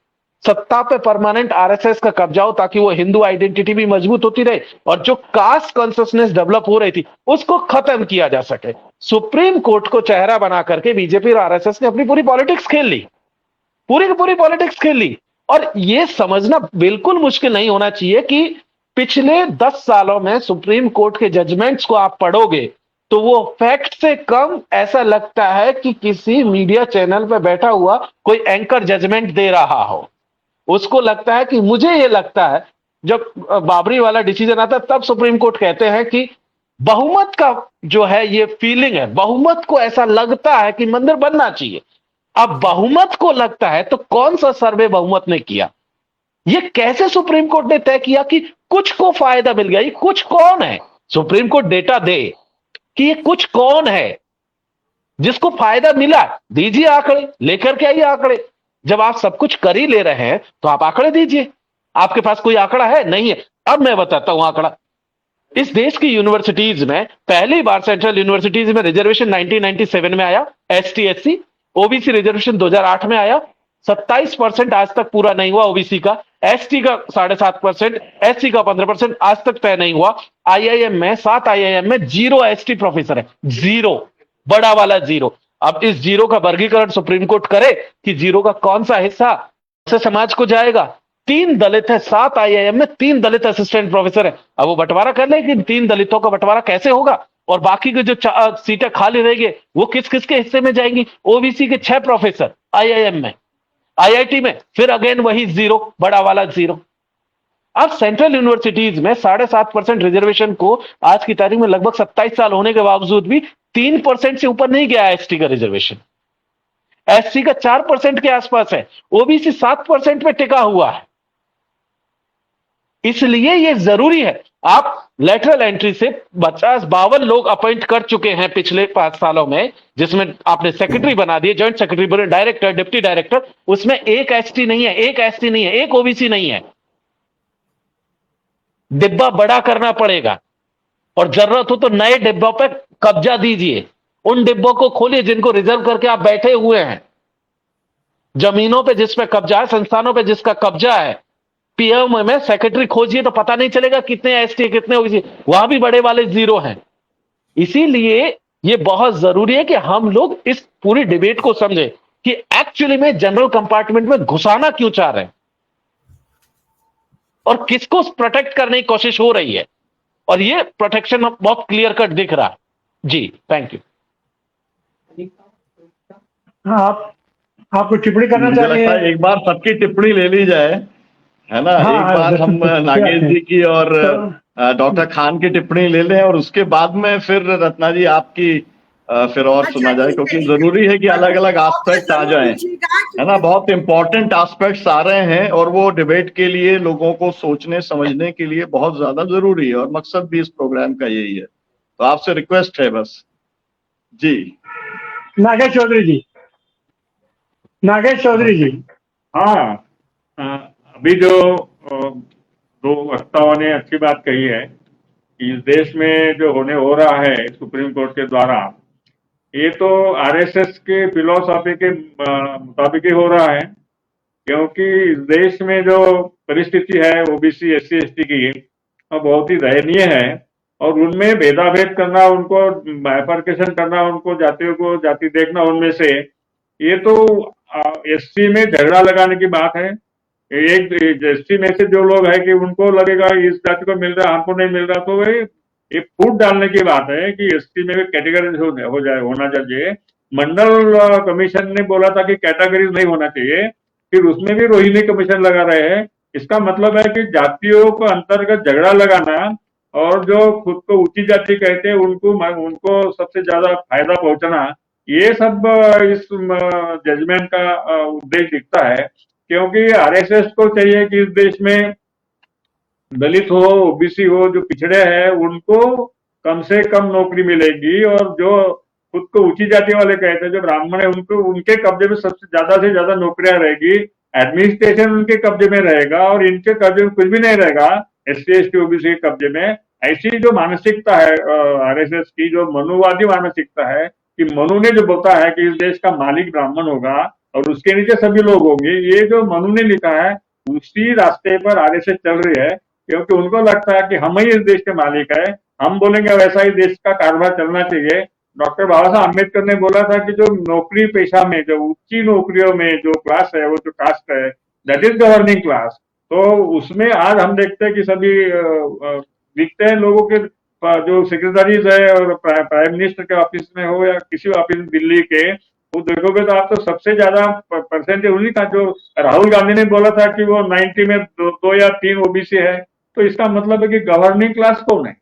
सत्ता पे परमानेंट आरएसएस का कब्जा हो, ताकि वो हिंदू आइडेंटिटी भी मजबूत होती रहे, और जो कास्ट कॉन्शियसनेस डेवलप हो रही थी उसको खत्म किया जा सके। सुप्रीम कोर्ट को चेहरा बना करके बीजेपी और आरएसएस ने अपनी पूरी पॉलिटिक्स खेल ली, पूरी की पूरी पॉलिटिक्स खेल ली। और ये समझना बिल्कुल मुश्किल नहीं होना चाहिए कि पिछले 10 सालों में सुप्रीम कोर्ट के जजमेंट्स को आप पढ़ोगे तो वो फैक्ट से कम ऐसा लगता है कि किसी मीडिया चैनल पर बैठा हुआ कोई एंकर जजमेंट दे रहा हो। उसको लगता है कि, मुझे ये लगता है जब बाबरी वाला डिसीजन आता है तब सुप्रीम कोर्ट कहते हैं कि बहुमत का जो है ये फीलिंग है, बहुमत को ऐसा लगता है कि मंदिर बनना चाहिए। अब बहुमत को लगता है तो कौन सा सर्वे बहुमत ने किया, ये कैसे सुप्रीम कोर्ट ने तय किया कि कुछ को फायदा मिल गया। ये कुछ कौन है, सुप्रीम कोर्ट डेटा दे कि ये कुछ कौन है जिसको फायदा मिला, दीजिए आंकड़े, लेकर के आइए आंकड़े। जब आप सब कुछ कर ही ले रहे हैं तो आप आंकड़े दीजिए। आपके पास कोई आंकड़ा है? नहीं है। अब मैं बताता हूं आंकड़ा। इस देश की यूनिवर्सिटीज में पहली बार सेंट्रल यूनिवर्सिटीज में रिजर्वेशन 1997 में आया, एसटी एससी। ओबीसी रिजर्वेशन 2008 में आया, 27% आज तक पूरा नहीं हुआ ओबीसी का, एसटी का 7.5%, एससी का 15% आज तक तय नहीं हुआ। आईआईएम में 7 आईआईएम में 0 एसटी प्रोफेसर है, 0, बड़ा वाला 0। अब इस 0 का वर्गीकरण सुप्रीम कोर्ट करे कि 0 का कौन सा हिस्सा से समाज को जाएगा। 3 दलित है, 7 आईआईएम में 3 दलित असिस्टेंट प्रोफेसर है। अब वो बंटवारा कर ले कि 3 दलितों का बंटवारा कैसे होगा, और बाकी के जो सीटें खाली रहेंगी वो किस किस के हिस्से में जाएंगी। ओबीसी के 6 प्रोफेसर आईआईएम में, आईआईटी में फिर अगेन वही 0, बड़ा वाला 0। अब सेंट्रल यूनिवर्सिटीज में 7.5% रिजर्वेशन को आज की तारीख में लगभग 27 साल होने के बावजूद भी 3% से ऊपर नहीं गया एसटी का रिजर्वेशन। एससी का 4% के आसपास है, ओबीसी 7% पे टिका हुआ है। इसलिए ये जरूरी है। आप लेटरल एंट्री से 52 लोग अपॉइंट कर चुके हैं पिछले 5 सालों में, जिसमें आपने सेक्रेटरी बना दिए, जॉइंट सेक्रेटरी बने, डायरेक्टर, डिप्टी डायरेक्टर, उसमें एक एसटी नहीं है, एक एसटी नहीं है, एक ओबीसी नहीं है। डिब्बा बड़ा करना पड़ेगा और जरूरत हो तो नए डिब्बों पर कब्जा दीजिए। उन डिब्बों को खोलिए जिनको रिजर्व करके आप बैठे हुए हैं। जमीनों पे जिस पे कब्जा है, संस्थानों पे जिसका कब्जा है, पीएम में सेक्रेटरी खोजिए तो पता नहीं चलेगा कितने एसटी कितने ओबीसी, वहां भी बड़े वाले जीरो हैं। इसीलिए ये बहुत जरूरी है कि हम लोग इस पूरी डिबेट को समझें कि एक्चुअली में जनरल कंपार्टमेंट में घुसाना क्यों चाह रहे हैं और किसको प्रोटेक्ट करने की कोशिश हो रही है, और ये प्रोटेक्शन बहुत क्लियर कट दिख रहा है। जी, थैंक यू। आपको टिप्पणी करना चाहिए। एक बार सबकी टिप्पणी ले ली जाए, है ना। एक बार हम नागेश जी की और डॉक्टर खान की टिप्पणी ले लें और उसके बाद में फिर रत्ना जी आपकी फिर और सुना जाए, क्योंकि जरूरी है कि अलग अलग एस्पेक्ट आ जाएं, है ना। बहुत इंपॉर्टेंट एस्पेक्ट्स आ रहे हैं और वो डिबेट के लिए, लोगों को सोचने समझने के लिए बहुत ज्यादा जरूरी है, और मकसद भी इस प्रोग्राम का यही है। तो आपसे रिक्वेस्ट है बस। जी, नागेश चौधरी जी। नागेश चौधरी जी। हाँ, अभी जो दो वक्ताओं ने अच्छी बात कही है कि इस देश में जो हो रहा है सुप्रीम कोर्ट के द्वारा, ये तो आरएसएस के फिलोसॉफी के मुताबिक ही हो रहा है, क्योंकि इस देश में जो परिस्थिति है ओबीसी एससी एसटी की, वो बहुत ही दयनीय है, और उनमें भेदाभेद करना, उनको बाइफरकेशन करना, उनको जातियों को जाति देखना उनमें से, ये तो एससी में झगड़ा लगाने की बात है। एक एससी में से जो लोग हैं कि उनको लगेगा इस जाति को मिल रहा, हमको नहीं मिल रहा, तो ये फूट डालने की बात है कि एससी में भी कैटेगरीज हो जाए, होना चाहिए। मंडल कमीशन ने बोला था कि कैटेगरीज नहीं होना चाहिए, फिर उसमें भी रोहिणी कमीशन लगा रहे हैं। इसका मतलब है कि जातियों को अंतर्गत झगड़ा लगाना, और जो खुद को ऊंची जाति कहते हैं उनको सबसे ज्यादा फायदा पहुंचाना, ये सब इस जजमेंट का उद्देश्य दिखता है। क्योंकि आरएसएस को चाहिए कि इस देश में दलित हो, ओबीसी हो, जो पिछड़े हैं, उनको कम से कम नौकरी मिलेगी, और जो खुद को ऊंची जाति वाले कहते हैं, जो ब्राह्मण है, उनको उनके कब्जे में सबसे ज्यादा से ज्यादा नौकरियां रहेगी, एडमिनिस्ट्रेशन उनके कब्जे में रहेगा, और इनके कब्जे में कुछ भी नहीं रहेगा एससी एसटी ओबीसी के कब्जे में। ऐसी जो मानसिकता है आरएसएस की, जो मनुवादी मानसिकता है कि मनु ने जो बोला है कि इस देश का मालिक ब्राह्मण होगा और उसके नीचे सभी लोग होंगे, ये जो मनु ने लिखा है, उसी रास्ते पर आरएसएस चल रही है, क्योंकि उनको लगता है कि हम ही इस देश के मालिक है, हम बोलेंगे वैसा ही देश का कारोबार चलना चाहिए। डॉक्टर बाबा साहब अम्बेडकर ने बोला था कि जो नौकरी पेशा में, जो ऊंची नौकरियों में जो क्लास है, वो जो कास्ट है, दैट इज गवर्निंग क्लास। तो उसमें आज हम देखते हैं कि सभी दिखते हैं लोगों के जो सेक्रेटरीज है, और प्राइम मिनिस्टर के ऑफिस में हो या किसी ऑफिस दिल्ली के, वो देखोगे तो आप तो सबसे ज्यादा परसेंटेज उन्हीं का, जो राहुल गांधी ने बोला था कि वो 90 में 2 या 3 ओबीसी है। तो इसका मतलब है कि गवर्निंग क्लास कौन है?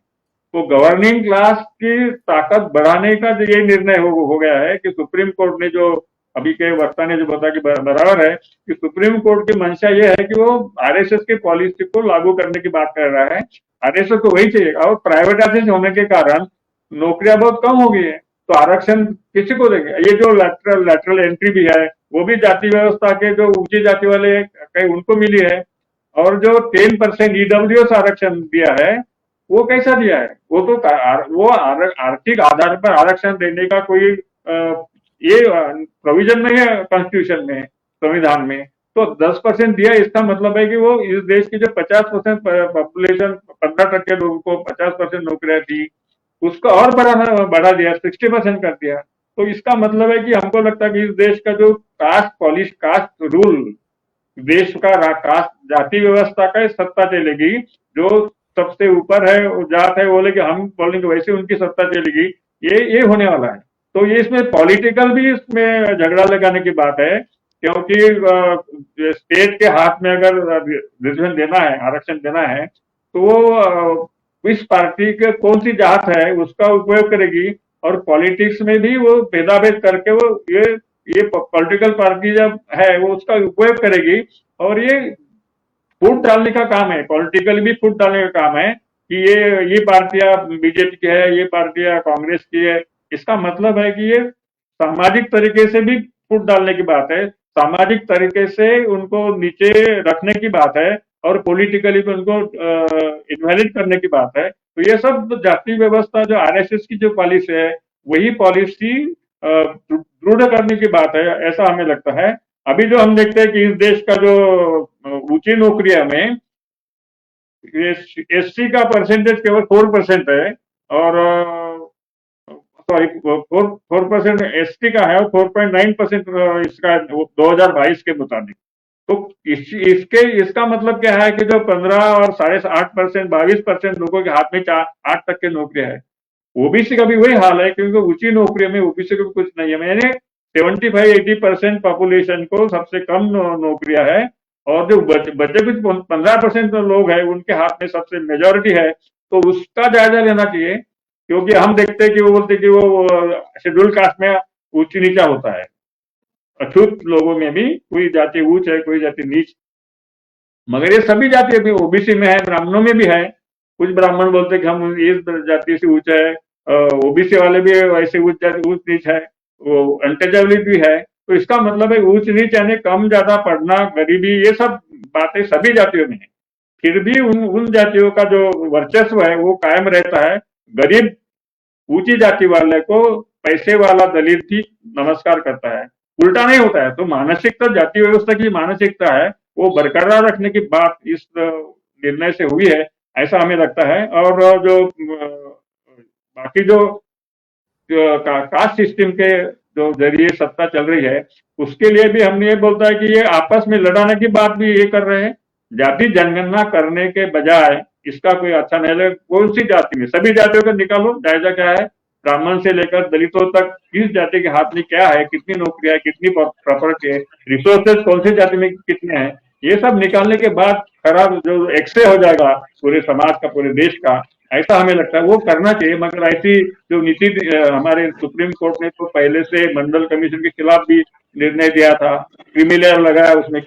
तो गवर्निंग क्लास की ताकत बढ़ाने का जो ये निर्णय हो गया है कि सुप्रीम कोर्ट ने, जो अभी के वक्ता ने जो बताया कि बराबर है, कि सुप्रीम कोर्ट की मंशा ये है कि वो आरएसएस की पॉलिसी को लागू करने की बात कर रहा है। आरएसएस को वही चाहिए, और प्राइवेटाइजेशन होने के कारण नौकरियां बहुत कम हो गई है, तो आरक्षण किसी को देंगे? ये जो लैटरल एंट्री भी है, वो भी जाति व्यवस्था के जो ऊंची जाति वाले कहीं उनको मिली है, और जो 10% ईडब्ल्यूएस आरक्षण दिया है, वो कैसा दिया है? वो तो वो आर्थिक आधार पर आरक्षण देने का कोई ये प्रोविजन नहीं है कॉन्स्टिट्यूशन में, संविधान में। तो 10% दिया, इसका मतलब है कि वो इस देश की जो 50% पॉपुलेशन, 15% लोगों को 50% नौकरियां थी, उसको और बढ़ा दिया, 60% कर दिया। तो इसका मतलब है कि हमको लगता है कि इस देश का जो कास्ट रूल, देश का कास्ट जाति व्यवस्था का सत्ता चलेगी, जो सबसे ऊपर है जात है, बोले कि हम बोलेंगे वैसे उनकी सत्ता चलेगी, ये होने वाला है। तो ये इसमें पॉलिटिकल भी इसमें झगड़ा लगाने की बात है, क्योंकि स्टेट के हाथ में अगर रिजर्वेशन देना है, आरक्षण देना है, तो वो इस पार्टी के कौन सी जात है उसका उपयोग करेगी, और पॉलिटिक्स में भी वो भेदाभेद करके वो ये पॉलिटिकल पार्टी जब है वो उसका उपयोग करेगी, और ये फूट डालने का काम है, पॉलिटिकली भी फूट डालने का काम है कि ये पार्टियां बीजेपी की है, ये पार्टियां कांग्रेस की है। इसका मतलब है कि ये सामाजिक तरीके से भी फूट डालने की बात है, सामाजिक तरीके से उनको नीचे रखने की बात है और पॉलिटिकली भी उनको इन्वैलिड करने की बात है। तो ये सब जाति व्यवस्था जो आरएसएस की जो पॉलिसी है, वही पॉलिसी दृढ़ करने की बात है, ऐसा हमें लगता है। अभी जो हम देखते हैं कि इस देश का जो ऊंची नौकरियां में एससी का परसेंटेज केवल 4% है और सॉरी 4% एसटी का है और 4.9% इसका 2022 के मुताबिक। तो इसका मतलब क्या है कि जो 15 और 8.5%, 22% लोगों के हाथ में 8 तक की नौकरियां है। ओबीसी का भी वही हाल है, क्योंकि ऊंची नौकरियों में ओबीसी को भी कुछ नहीं है। मैंने 75-80% पॉपुलेशन को सबसे कम नौकरियां है और जो बचे कुछ 15% लोग हैं उनके हाथ में सबसे मेजोरिटी है। तो उसका जायजा लेना चाहिए, क्योंकि हम देखते हैं कि वो बोलते कि वो शेड्यूल कास्ट में ऊंच नीचा होता है। अछूत लोगों में भी कोई जाति ऊंच है, कोई जाति नीच, मगर ये सभी जाति भी ओबीसी में है, ब्राह्मणों में भी है। कुछ ब्राह्मण बोलते कि हम इस जाति से ऊंच है, ओबीसी वाले भी वैसे ऊंच नीच है, वो अनटचेबिलिटी भी है। तो इसका मतलब है ऊंच नीच यानी कम ज्यादा, पढ़ना, गरीबी, ये सब बातें सभी जातियों में है। फिर भी उन जातियों का जो वर्चस्व है वो कायम रहता है। गरीब ऊंची जाति वाले को पैसे वाला दलित भी नमस्कार करता है, उल्टा नहीं होता है। तो मानसिकता, जाति व्यवस्था की मानसिकता है, वो बरकरार रखने की बात इस निर्णय से हुई है, ऐसा हमें लगता है। और जो बाकी जो कास्ट सिस्टम के जो जरिए सत्ता चल रही है, उसके लिए भी हमने ये बोलता है कि ये आपस में लड़ाने की बात भी ये कर रहे हैं। जाति जनगणना करने के बजाय इसका कोई अच्छा नहीं लगे। कौन सी जाति में, सभी जातियों का निकालो, जायजा क्या है, ब्राह्मण से लेकर दलितों तक, किस जाति के हाथ में क्या है, कितनी नौकरियां है, कितनी प्रॉपर्टी है, रिसोर्सेज कौन सी जाति में कितने हैं, ये सब निकालने के बाद खराब जो एक्सरे हो जाएगा पूरे समाज का, पूरे देश का, ऐसा हमें लगता है वो करना चाहिए। मगर ऐसी जो नीति हमारे सुप्रीम कोर्ट ने तो पहले से मंडल कमीशन के खिलाफ भी निर्णय दिया था, क्रिमिनल लगाया उसमें।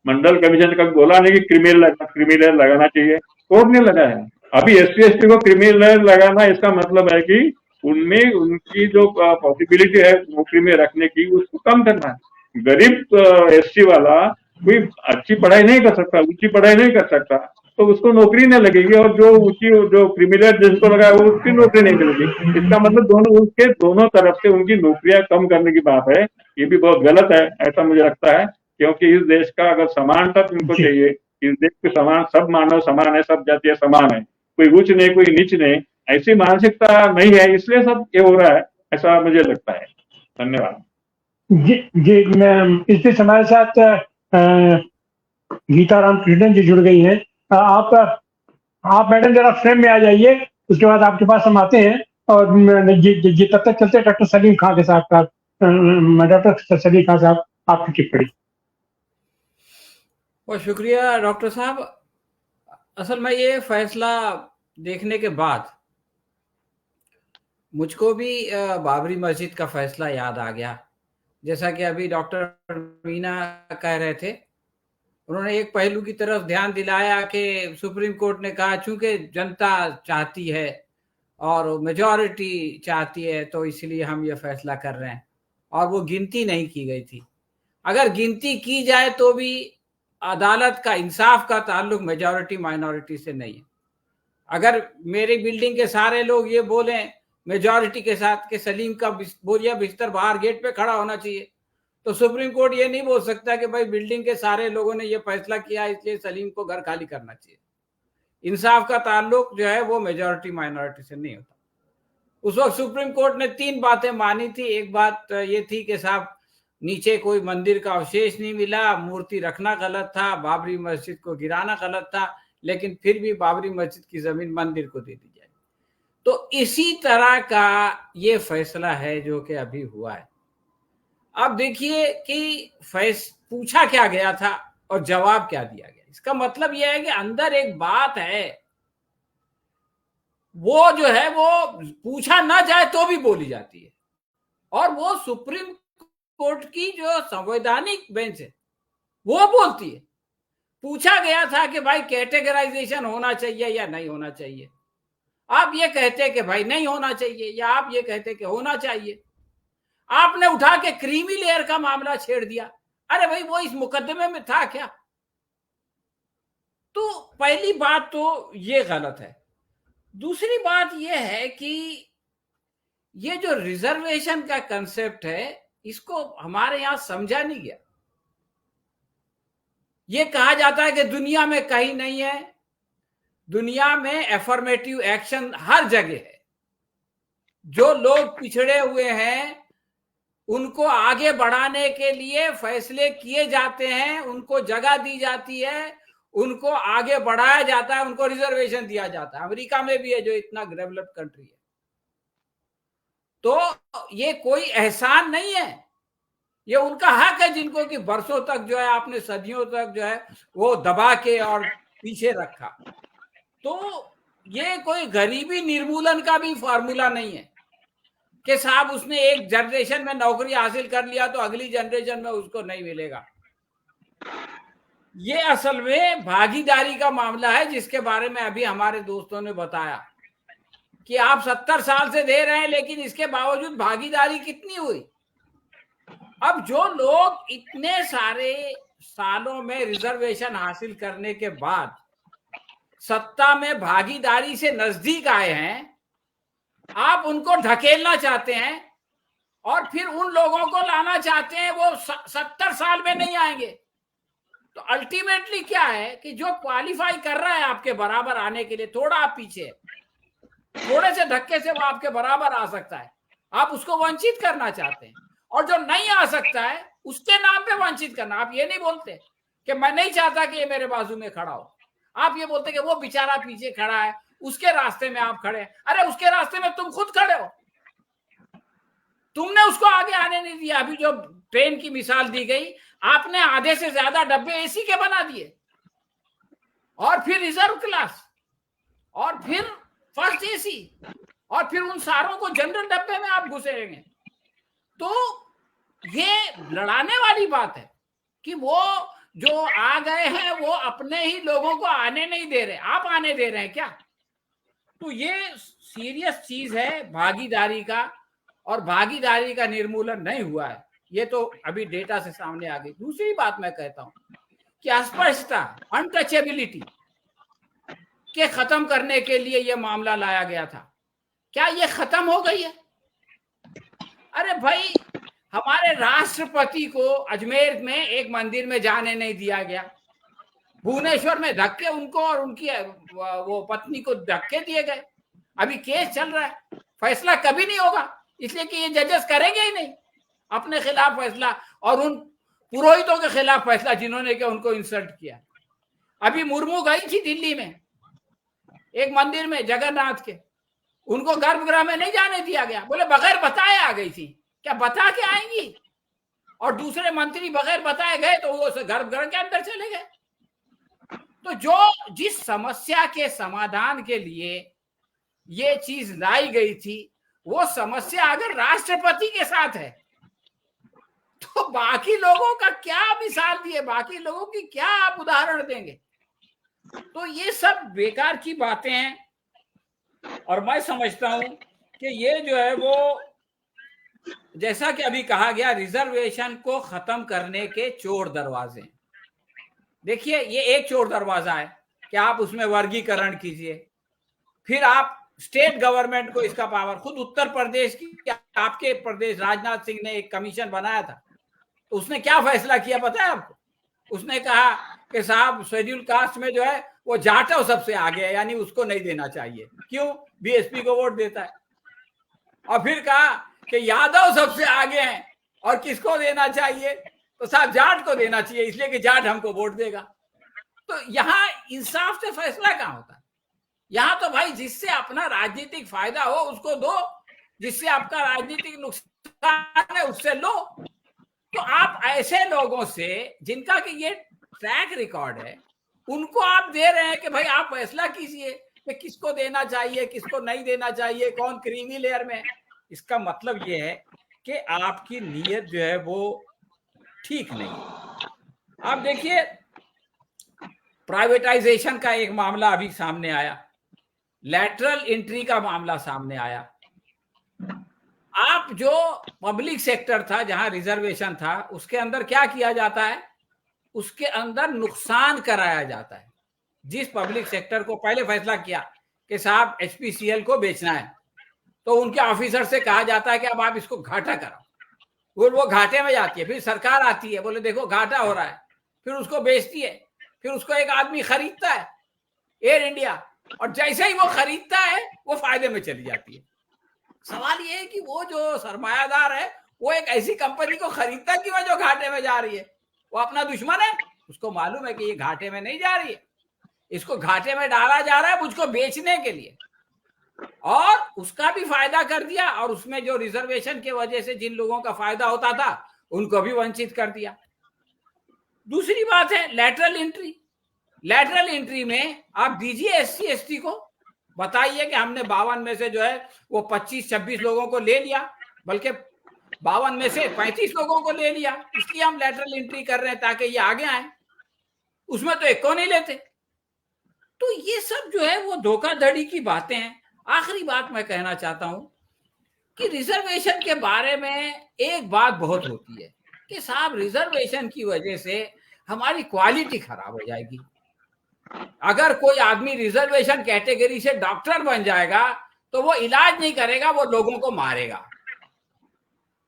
मंडल कमीशन का बोला नहीं कि क्रिमिनल लगाना चाहिए, कोर्ट ने लगाया। अभी SC/ST को क्रिमिनल लगाना, इसका मतलब है कि उनमें उनकी जो पॉसिबिलिटी है नौकरी में रखने की, उसको कम करना है। गरीब SC वाला कोई अच्छी पढ़ाई नहीं कर सकता, ऊंची पढ़ाई नहीं कर सकता, तो उसको नौकरी नहीं लगेगी, और जो ऊंची जो क्रिमिनल जिसको लगा वो उसकी नौकरी नहीं मिलेगी। इसका मतलब दोनों तरफ से उनकी नौकरियां कम करने की बात है। ये भी बहुत गलत है, ऐसा मुझे लगता है, क्योंकि इस देश का अगर समानता तुमको चाहिए, इस देश के समान, सब मानव समान है, सब जातियां समान है, कोई उच्च नहीं कोई नीच नहीं, ऐसी मानसिकता नहीं है, इसलिए सब ये हो रहा है, ऐसा मुझे लगता है। धन्यवाद। जी मैं इस हमारे साथ गीता रामकृष्णन जी जुड़ गई हैं। आप मैडम जरा फ्रेम में आ जाइए, उसके बाद आपके पास हम आते हैं। और जी तब तक चलते डॉक्टर सलीम खां के साथ। डॉक्टर सलीम खां साहब, आपकी टिप्पणी। बहुत शुक्रिया डॉक्टर साहब। असल में ये फैसला देखने के बाद मुझको भी बाबरी मस्जिद का फैसला याद आ गया। जैसा कि अभी डॉक्टर मीना कह रहे थे, उन्होंने एक पहलू की तरफ ध्यान दिलाया कि सुप्रीम कोर्ट ने कहा चूंकि जनता चाहती है और मेजॉरिटी चाहती है तो इसलिए हम ये फैसला कर रहे हैं, और वो गिनती नहीं की गई थी। अगर गिनती की जाए तो भी अदालत का, इंसाफ का ताल्लुक मेजॉरिटी माइनॉरिटी से नहीं है। अगर मेरी बिल्डिंग के सारे लोग ये बोलें मेजॉरिटी के साथ कि सलीम का बोरिया बिस्तर बाहर गेट पे खड़ा होना चाहिए, तो सुप्रीम कोर्ट ये नहीं बोल सकता कि भाई बिल्डिंग के सारे लोगों ने ये फैसला किया इसलिए सलीम को घर खाली करना चाहिए। इंसाफ का ताल्लुक जो है वो मेजॉरिटी माइनॉरिटी से नहीं होता। उस वक्त सुप्रीम कोर्ट ने 3 बातें मानी थी। एक बात ये थी कि साहब नीचे कोई मंदिर का अवशेष नहीं मिला, मूर्ति रखना गलत था, बाबरी मस्जिद को गिराना गलत था, लेकिन फिर भी बाबरी मस्जिद की जमीन मंदिर को दे दी जाए। तो इसी तरह का ये फैसला है जो कि अभी हुआ है। अब देखिए कि पूछा क्या गया था और जवाब क्या दिया गया। इसका मतलब यह है कि अंदर एक बात है, वो जो है वो पूछा ना जाए तो भी बोली जाती है, और वो सुप्रीम कोर्ट की जो संवैधानिक बेंच है वो बोलती है। पूछा गया था कि भाई कैटेगराइजेशन होना चाहिए या नहीं होना चाहिए, आप ये कहते कि भाई नहीं होना चाहिए, या आप ये कहते कि होना चाहिए। आपने उठा के क्रीमी लेयर का मामला छेड़ दिया। अरे भाई वो इस मुकदमे में था क्या? तो पहली बात तो ये गलत है। दूसरी बात ये है कि ये जो रिजर्वेशन का कंसेप्ट है, इसको हमारे यहां समझा नहीं गया। ये कहा जाता है कि दुनिया में कहीं नहीं है। दुनिया में एफर्मेटिव एक्शन हर जगह है। जो लोग पिछड़े हुए हैं उनको आगे बढ़ाने के लिए फैसले किए जाते हैं, उनको जगह दी जाती है, उनको आगे बढ़ाया जाता है, उनको रिजर्वेशन दिया जाता है। अमेरिका में भी है, जो इतना डेवलप्ड कंट्री है। तो ये कोई एहसान नहीं है, ये उनका हक है, जिनको कि बरसों तक जो है, आपने सदियों तक जो है वो दबा के और पीछे रखा। तो ये कोई गरीबी निर्मूलन का भी फार्मूला नहीं है कि साहब उसने एक जनरेशन में नौकरी हासिल कर लिया तो अगली जनरेशन में उसको नहीं मिलेगा। ये असल में भागीदारी का मामला है, जिसके बारे में अभी हमारे दोस्तों ने बताया कि आप 70 साल से दे रहे हैं, लेकिन इसके बावजूद भागीदारी कितनी हुई। अब जो लोग इतने सारे सालों में रिजर्वेशन हासिल करने के बाद सत्ता में भागीदारी से नजदीक आए हैं, आप उनको ढकेलना चाहते हैं और फिर उन लोगों को लाना चाहते हैं, वो 70 साल में नहीं आएंगे। तो अल्टीमेटली क्या है कि जो क्वालिफाई कर रहा है आपके बराबर आने के लिए, थोड़ा आप पीछे, थोड़े से धक्के से वो आपके बराबर आ सकता है, आप उसको वंचित करना चाहते हैं। और जो नहीं आ सकता है उसके नाम पे वंचित करना। आप ये नहीं बोलते कि मैं नहीं चाहता कि ये मेरे बाजू में खड़ा हो, आप ये बोलते कि वो बेचारा पीछे खड़ा है, उसके रास्ते में आप खड़े हैं। अरे उसके रास्ते में तुम खुद खड़े हो, तुमने उसको आगे आने नहीं दिया। अभी जो ट्रेन की मिसाल दी गई, आपने आधे से ज्यादा डब्बे एसी के बना दिए, और फिर रिजर्व क्लास, और फिर फर्स्ट एसी, और फिर उन सारों को जनरल डब्बे में आप घुसेरेंगे। तो ये लड़ाने वाली बात है कि वो जो आ गए हैं वो अपने ही लोगों को आने नहीं दे रहे, आप आने दे रहे हैं क्या? तो ये सीरियस चीज है भागीदारी का, और भागीदारी का निर्मूलन नहीं हुआ है, ये तो अभी डेटा से सामने आ गई। दूसरी बात मैं कहता हूं कि अस्पष्टता, अनटचेबिलिटी के खत्म करने के लिए यह मामला लाया गया था। क्या ये खत्म हो गई है? अरे भाई, हमारे राष्ट्रपति को अजमेर में एक मंदिर में जाने नहीं दिया गया, भुवनेश्वर में धक्के उनको और उनकी वो पत्नी को धक्के दिए गए। अभी केस चल रहा है, फैसला कभी नहीं होगा, इसलिए कि ये जजेस करेंगे ही नहीं अपने खिलाफ फैसला, और उन पुरोहितों के खिलाफ फैसला जिन्होंने कि उनको इंसल्ट किया। अभी मुर्मू गई थी दिल्ली में एक मंदिर में जगन्नाथ के, उनको गर्भगृह में नहीं जाने दिया गया, बोले बगैर बताए आ गई थी। क्या बता के आएंगी? और दूसरे मंत्री बगैर बताए गए तो वो गर्भगृह के अंदर चले गए। तो जो जिस समस्या के समाधान के लिए ये चीज लाई गई थी, वो समस्या अगर राष्ट्रपति के साथ है तो बाकी लोगों का क्या मिसाल दिए, बाकी लोगों की क्या आप उदाहरण देंगे? तो ये सब बेकार की बातें हैं। और मैं समझता हूं कि ये जो है वो, जैसा कि अभी कहा गया, रिजर्वेशन को खत्म करने के चोर दरवाजे। देखिए, ये एक चोर दरवाजा है कि आप उसमें वर्गीकरण कीजिए, फिर आप स्टेट गवर्नमेंट को इसका पावर, खुद उत्तर प्रदेश की, आपके प्रदेश राजनाथ सिंह ने एक कमीशन बनाया था, तो उसने क्या फैसला किया पता है आपको? उसने कहा कि साहब शेड्यूल कास्ट में जो है वो जाटव सबसे आगे है, यानी उसको नहीं देना चाहिए। क्यों? बीएसपी को वोट देता है। और फिर कहा कि यादव सबसे आगे हैं और किसको देना चाहिए? तो साहब जाट को देना चाहिए, इसलिए कि जाट हमको वोट देगा। तो यहाँ इंसाफ से फैसला कहाँ होता है? यहाँ तो भाई जिससे अपना राजनीतिक फायदा हो उसको दो, जिससे आपका राजनीतिक नुकसान है उससे लो। तो आप ऐसे लोगों से जिनका कि ये ट्रैक रिकॉर्ड है, उनको आप दे रहे हैं कि भाई आप फैसला कीजिए कि किसको देना चाहिए, किसको नहीं देना चाहिए, कौन क्रीमी लेयर में। इसका मतलब ये है कि आपकी नीयत जो है वो ठीक नहीं। आप देखिए, प्राइवेटाइजेशन का एक मामला अभी सामने आया, लैटरल एंट्री का मामला सामने आया। आप जो पब्लिक सेक्टर था जहां रिजर्वेशन था उसके अंदर क्या किया जाता है, उसके अंदर नुकसान कराया जाता है। जिस पब्लिक सेक्टर को पहले फैसला किया कि साहब HPCL को बेचना है, तो उनके ऑफिसर से कहा जाता है कि अब आप इसको घाटा कराओ, वो घाटे में जाती है, फिर सरकार आती है, बोले देखो घाटा हो रहा है, फिर उसको बेचती है, फिर उसको एक आदमी खरीदता है एयर इंडिया, और जैसे ही वो खरीदता है वो फायदे में चली जाती है। सवाल ये है कि वो जो सरमायादार है वो एक ऐसी कंपनी को खरीदता क्यों है जो घाटे में जा रही है? वो अपना दुश्मन है, उसको मालूम है कि ये घाटे में नहीं जा रही है, इसको घाटे में डाला जा रहा है मुझको बेचने के लिए, और उसका भी फायदा कर दिया, और उसमें जो रिजर्वेशन के वजह से जिन लोगों का फायदा होता था उनको भी वंचित कर दिया। दूसरी बात है लैटरल एंट्री। लैटरल एंट्री में आप दीजिए SC ST को, बताइए कि हमने 52 में से जो है वो 25-26 लोगों को ले लिया, बल्कि 52 में से 35 लोगों को ले लिया, इसलिए हम लैटरल एंट्री कर रहे हैं ताकि ये आगे आए। उसमें तो एक को नहीं लेते। तो ये सब जो है वो धोखाधड़ी की बातें हैं। आखिरी बात मैं कहना चाहता हूं कि रिजर्वेशन के बारे में एक बात बहुत होती है कि साहब रिजर्वेशन की वजह से हमारी क्वालिटी खराब हो जाएगी। अगर कोई आदमी रिजर्वेशन कैटेगरी से डॉक्टर बन जाएगा तो वो इलाज नहीं करेगा, वो लोगों को मारेगा।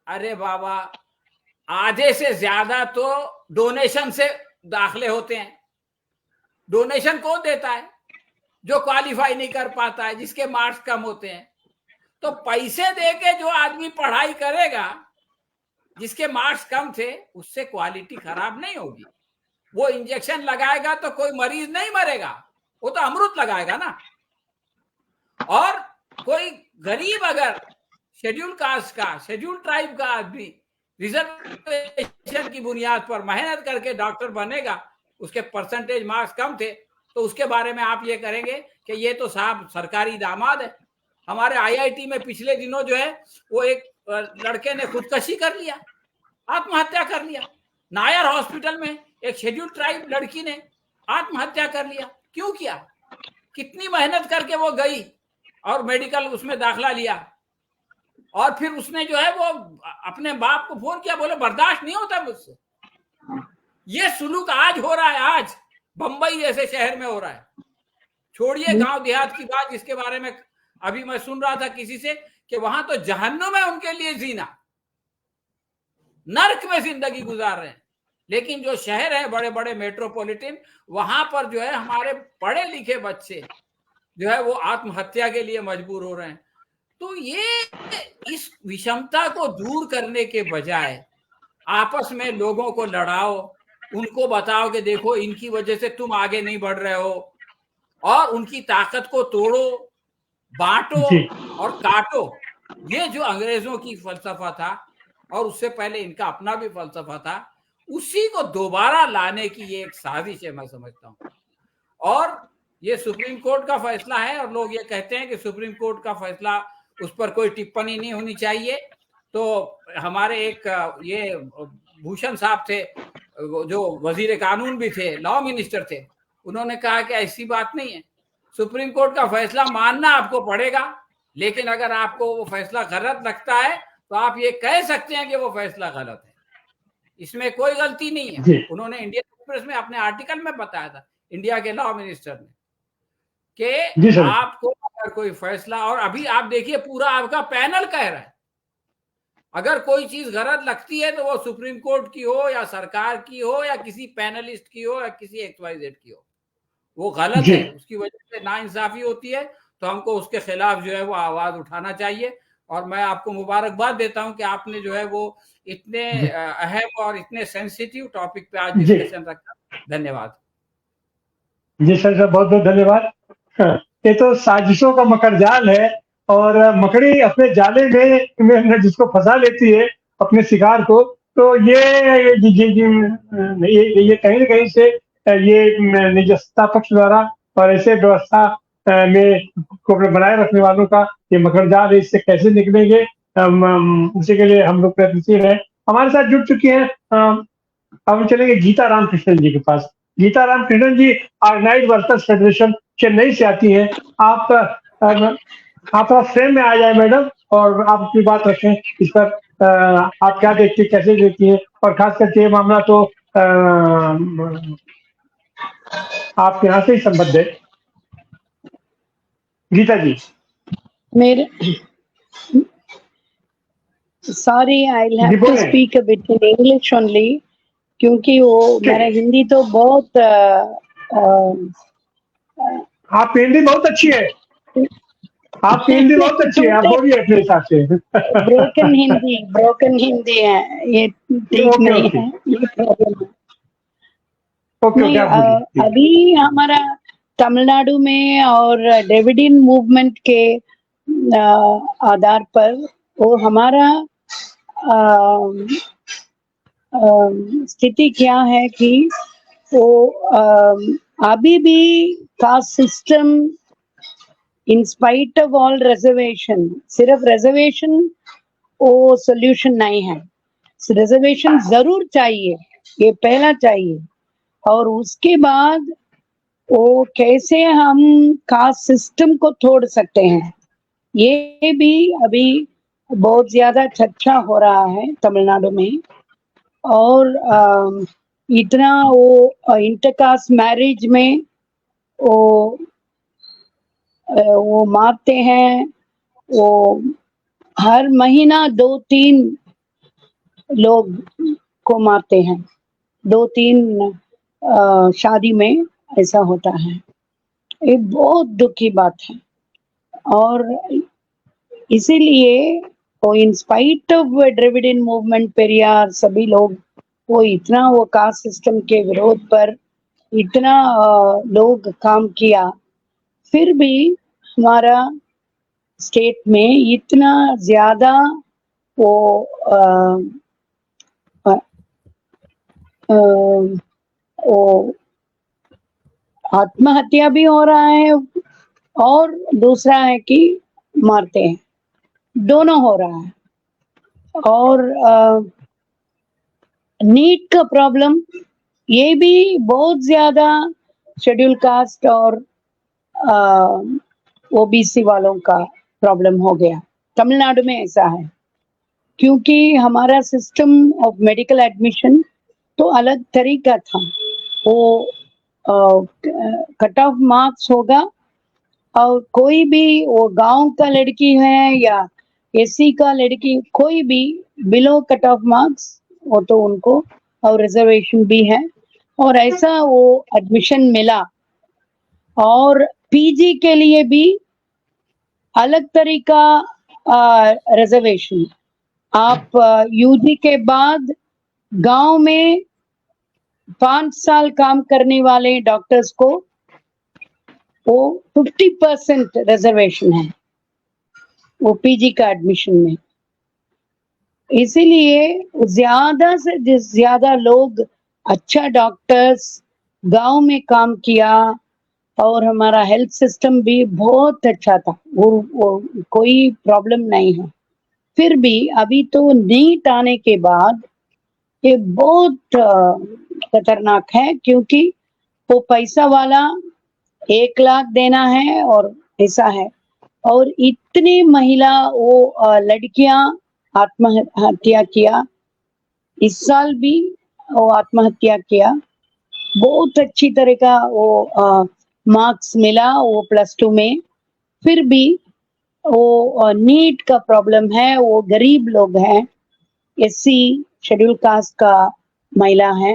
अरे बाबा, आधे से ज्यादा तो डोनेशन से दाखिले होते हैं। डोनेशन कौन देता है? जो क्वालिफाई नहीं कर पाता है, जिसके मार्क्स कम होते हैं। तो पैसे देके जो आदमी पढ़ाई करेगा, जिसके मार्क्स कम थे, उससे क्वालिटी खराब नहीं होगी। वो इंजेक्शन लगाएगा तो कोई मरीज नहीं मरेगा, वो तो अमृत लगाएगा ना। और कोई गरीब अगर शेड्यूल कास्ट का, शेड्यूल ट्राइब का आदमी रिजर्वेशन की बुनियाद पर मेहनत करके डॉक्टर बनेगा, उसके परसेंटेज मार्क्स कम थे, तो उसके बारे में आप ये करेंगे कि ये तो साहब सरकारी दामाद है। हमारे IIT में पिछले दिनों जो है वो एक लड़के ने खुदकशी कर लिया, आत्महत्या कर लिया। नायर हॉस्पिटल में एक शेड्यूल ट्राइब लड़की ने आत्महत्या कर लिया। क्यों किया? कितनी मेहनत करके वो गई और मेडिकल उसमें दाखला लिया, और फिर उसने जो है वो अपने बाप को फोन किया, बोले बर्दाश्त नहीं होता मुझसे। ये सुलूक आज हो रहा है, आज बंबई जैसे शहर में हो रहा है। छोड़िए गांव देहात की बात, जिसके बारे में अभी मैं सुन रहा था किसी से कि वहां तो जहन्नुम है उनके लिए जीना, नर्क में जिंदगी गुजार रहे हैं। लेकिन जो शहर है बड़े बड़े मेट्रोपॉलिटन, वहां पर जो है हमारे पढ़े लिखे बच्चे जो है वो आत्महत्या के लिए मजबूर हो रहे हैं। तो ये इस विषमता को दूर करने के बजाय आपस में लोगों को लड़ाओ, उनको बताओ कि देखो इनकी वजह से तुम आगे नहीं बढ़ रहे हो, और उनकी ताकत को तोड़ो, बांटो और काटो। ये जो अंग्रेजों की फलसफा था और उससे पहले इनका अपना भी फलसफा था, उसी को दोबारा लाने की ये एक साजिश है, मैं समझता हूँ। और ये सुप्रीम कोर्ट का फैसला है, और लोग ये कहते हैं कि सुप्रीम कोर्ट का फैसला, उस पर कोई टिप्पणी नहीं होनी चाहिए। तो हमारे एक ये भूषण साहब थे जो वजीर कानून भी थे, लॉ मिनिस्टर थे, उन्होंने कहा कि ऐसी बात नहीं है, सुप्रीम कोर्ट का फैसला मानना आपको पड़ेगा, लेकिन अगर आपको वो फैसला गलत लगता है तो आप ये कह सकते हैं कि वो फैसला गलत है, इसमें कोई गलती नहीं है। उन्होंने इंडियन एक्सप्रेस में अपने आर्टिकल में बताया था, इंडिया के लॉ मिनिस्टर ने, कि आपको अगर कोई फैसला, और अभी आप देखिए पूरा आपका पैनल कह रहा है, अगर कोई चीज गलत लगती है तो वो सुप्रीम कोर्ट की हो या सरकार की हो या किसी पैनलिस्ट की हो या किसी XYZ की हो, वो गलत है, उसकी वजह से नाइंसाफी होती है, तो हमको उसके खिलाफ जो है वो आवाज उठाना चाहिए। और मैं आपको मुबारकबाद देता हूं कि आपने जो है वो इतने अहम और इतने सेंसिटिव टॉपिक पे आज डिस्कशन रखा। धन्यवाद जी सर, बहुत बहुत धन्यवाद। ये तो साजिशों का मकड़जाल है, और मकड़ी अपने जाले में जिसको फंसा लेती है अपने शिकार को, तो ये कहीं न कहीं से ये निजता पक्ष द्वारा और ऐसे व्यवस्था में को बनाए रखने वालों का ये मकड़जाल है। इससे कैसे निकलेंगे, उसी के लिए हम लोग प्रयत्नशील हैं। हमारे साथ जुड़ चुकी हैं, अब चलेंगे गीता रामकृष्णन जी के पास। गीता राम कृष्णन जी ऑर्गेनाइज वर्कर्स फेडरेशन चेन्नई से आती है। आप थोड़ा फ्रेम में आ जाए मैडम, और आप अपनी बात रखें इस पर। आप क्या देखती है, कैसे देखती है, और खास करके ये मामला तो आपके यहाँ से ही संबद्ध है। गीता जी। मेरे sorry, I will have to speak a bit in English only, क्योंकि वो मेरा हिंदी तो बहुत आप हिंदी बहुत अच्छी है, आपकी हिंदी बहुत अच्छी है, आप बोलिए अपने हिसाब से। ब्रोकन हिंदी है, ये ठीक नहीं है, ये प्रॉब्लम है। अभी हमारा तमिलनाडु में और ड्रेविडियन मूवमेंट के आधार पर वो हमारा स्थिति क्या है कि वो अभी भी caste system in spite of all reservation, सिर्फ रिजर्वेशन वो सोल्यूशन नहीं है। रिजर्वेशन जरूर चाहिए, ये पहला चाहिए, और उसके बाद वो कैसे हम कास्ट सिस्टम को तोड़ सकते हैं, ये भी अभी बहुत ज्यादा चर्चा हो रहा है तमिलनाडु में। और इतना वो इंटरकास्ट मैरिज में वो मारते हैं, वो हर महीना 2-3 लोग को मारते हैं, 2-3 शादी में ऐसा होता है। ये बहुत दुख की बात है, और इसीलिए वो in spite of Dravidian movement, Periyar, सभी लोग वो इतना वो कास्ट सिस्टम के विरोध पर इतना लोग काम किया, फिर भी हमारा स्टेट में इतना ज्यादा वो आत्महत्या भी हो रहा है, और दूसरा है कि मारते हैं, दोनों हो रहा है। और नीट का प्रॉब्लम, ये भी बहुत ज्यादा शेड्यूल कास्ट और ओबीसी वालों का प्रॉब्लम हो गया। तमिलनाडु में ऐसा है, क्योंकि हमारा सिस्टम ऑफ मेडिकल एडमिशन तो अलग तरीका था। वो कट ऑफ मार्क्स होगा, और कोई भी वो गांव का लड़की है या एससी का लड़की, कोई भी बिलो कट ऑफ मार्क्स वो तो उनको, और रिजर्वेशन भी है, और ऐसा वो एडमिशन मिला। और पीजी के लिए भी अलग तरीका रिजर्वेशन। आप यूजी के बाद गांव में 5 साल काम करने वाले डॉक्टर्स को वो 50% रिजर्वेशन है वो पीजी का एडमिशन में। इसीलिए ज्यादा से ज्यादा लोग अच्छा डॉक्टर्स गांव में काम किया, और हमारा हेल्थ सिस्टम भी बहुत अच्छा था, वो कोई प्रॉब्लम नहीं है। फिर भी अभी तो नीट आने के बाद ये बहुत खतरनाक है, क्योंकि वो पैसा वाला 1 लाख देना है और ऐसा है, और इतनी महिला वो लड़कियां आत्महत्या किया, इस साल भी वो आत्महत्या किया। बहुत अच्छी तरह का वो मार्क्स मिला वो +2 में, फिर भी वो नीट का प्रॉब्लम है। वो गरीब लोग हैं, एससी शेड्यूल कास्ट का महिला है,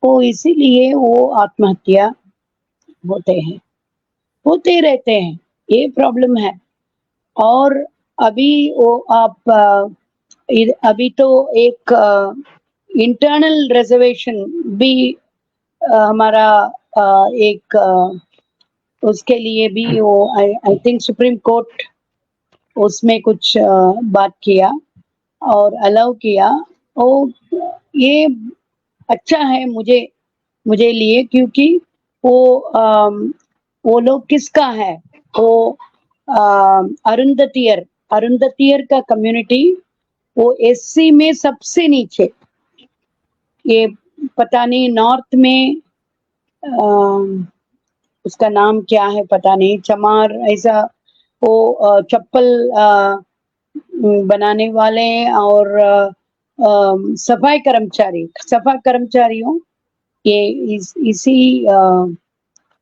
वो इसीलिए वो आत्महत्या होते रहते हैं, ये प्रॉब्लम है। और अभी वो आप अभी तो एक इंटरनल रिजर्वेशन भी हमारा एक उसके लिए भी वो आई थिंक सुप्रीम कोर्ट उसमें कुछ बात किया और अलाउ किया। और ये अच्छा है मुझे लिए, क्योंकि वो लोग किसका है, वो अरुंधतियर का कम्युनिटी, वो एससी में सबसे नीचे। ये पता नहीं नॉर्थ में उसका नाम क्या है पता नहीं, चमार ऐसा वो चप्पल बनाने वाले और सफाई कर्मचारियों ये इसी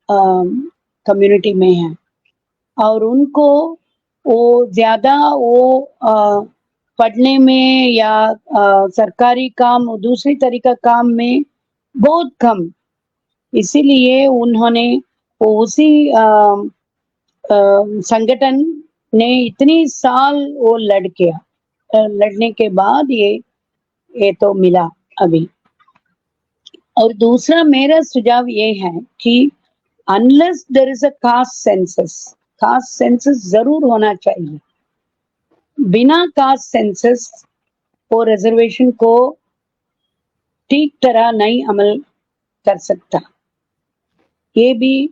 कम्युनिटी में है और उनको वो ज्यादा पढ़ने में या सरकारी काम दूसरी तरीका काम में बहुत कम, इसीलिए उन्होंने उसी संगठन ने इतनी साल वो लड़ने के बाद ये तो मिला अभी। और दूसरा मेरा सुझाव ये है कि unless there is a caste census जरूर होना चाहिए। बिना कास्ट सेंसस वो रिजर्वेशन को ठीक तरह नहीं अमल कर सकता, ये भी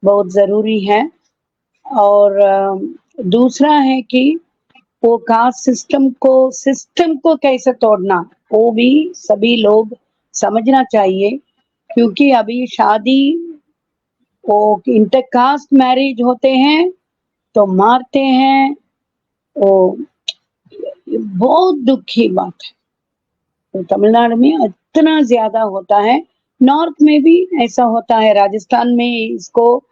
बहुत जरूरी है। और दूसरा है कि वो कास्ट सिस्टम को कैसे तोड़ना वो भी सभी लोग समझना चाहिए, क्योंकि अभी शादी वो इंटरकास्ट मैरिज होते हैं तो मारते हैं, वो बहुत दुख की बात है। तो तमिलनाडु में इतना ज्यादा होता है, नॉर्थ में भी ऐसा होता है, राजस्थान में इसको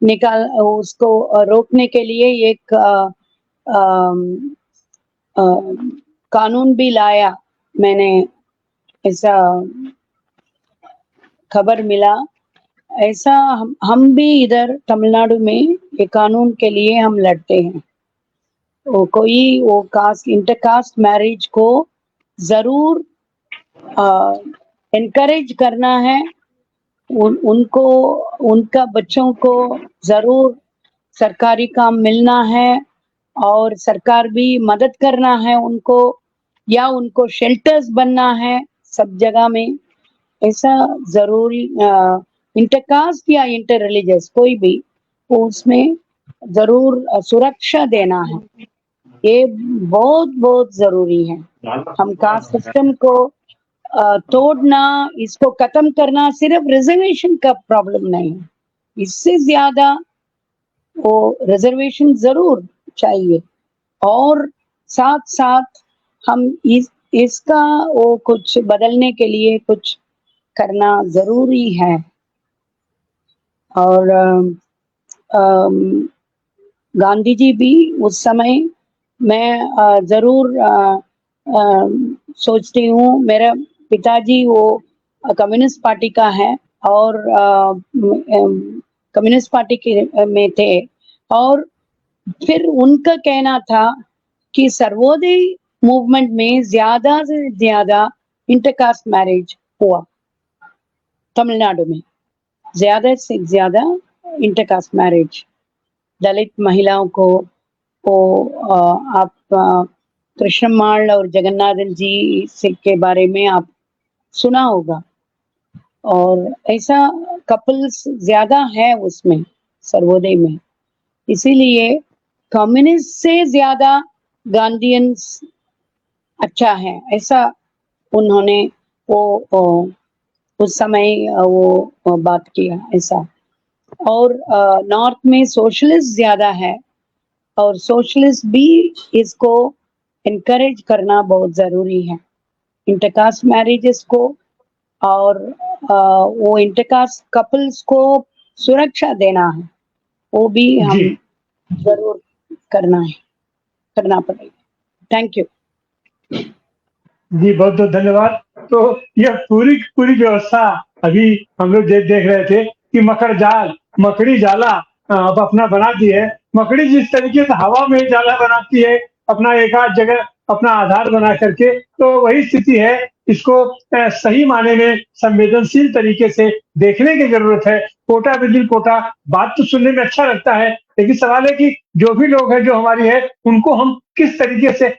उसको रोकने के लिए एक कानून भी लाया, मैंने ऐसा खबर मिला। ऐसा हम भी इधर तमिलनाडु में ये कानून के लिए हम लड़ते हैं। वो इंटरकास्ट मैरिज को जरूर एनकरेज करना है, उनको उनका बच्चों को जरूर सरकारी काम मिलना है और सरकार भी मदद करना है उनको, या उनको शेल्टर्स बनना है सब जगह में। ऐसा जरूरी इंटरकास्ट या इंटर रिलीजियस कोई भी उसमें जरूर सुरक्षा देना है, ये बहुत बहुत जरूरी है। हम कास्ट सिस्टम को तोड़ना, इसको खत्म करना सिर्फ रिजर्वेशन का प्रॉब्लम नहीं है, इससे ज्यादा वो रिजर्वेशन जरूर चाहिए और साथ साथ हम इसका वो कुछ बदलने के लिए कुछ करना जरूरी है। और गांधी जी भी उस समय मैं जरूर सोचती हूँ, मेरा पिताजी वो कम्युनिस्ट पार्टी का है और कम्युनिस्ट पार्टी के में थे, और फिर उनका कहना था कि सर्वोदय मूवमेंट में ज्यादा से ज्यादा इंटरकास्ट मैरिज हुआ तमिलनाडु में, ज्यादा से ज्यादा इंटरकास्ट मैरिज। दलित महिलाओं को आप कृष्णम्माल और जगन्नाथन जी से के बारे में आप सुना होगा, और ऐसा कपल्स ज्यादा है उसमें सर्वोदय में, इसीलिए कम्युनिस्ट से ज्यादा गांधीयंस अच्छा है, ऐसा उन्होंने वो उस समय वो बात किया ऐसा। और नॉर्थ में सोशलिस्ट ज्यादा है और सोशलिस्ट भी इसको इनकरेज करना बहुत जरूरी है, इंटरकास्ट मैरिजेस को, और वो इंटरकास्ट कपल्स को सुरक्षा देना है, वो भी हम जरूर करना पड़ेगा। थैंक यू जी, बहुत बहुत धन्यवाद। तो यह पूरी व्यवस्था अभी हम लोग देख रहे थे कि मकड़ी जाला अब अपना बनाती है। मकड़ी जिस तरीके से हवा में जाला बनाती है अपना एक आध जगह अपना आधार बना करके, तो वही स्थिति है। इसको सही माने में संवेदनशील तरीके से देखने की जरूरत है। कोटा बिल्कुल कोटा बात तो सुनने में अच्छा लगता है, लेकिन सवाल है कि जो भी लोग हैं जो हमारी है उनको हम किस तरीके से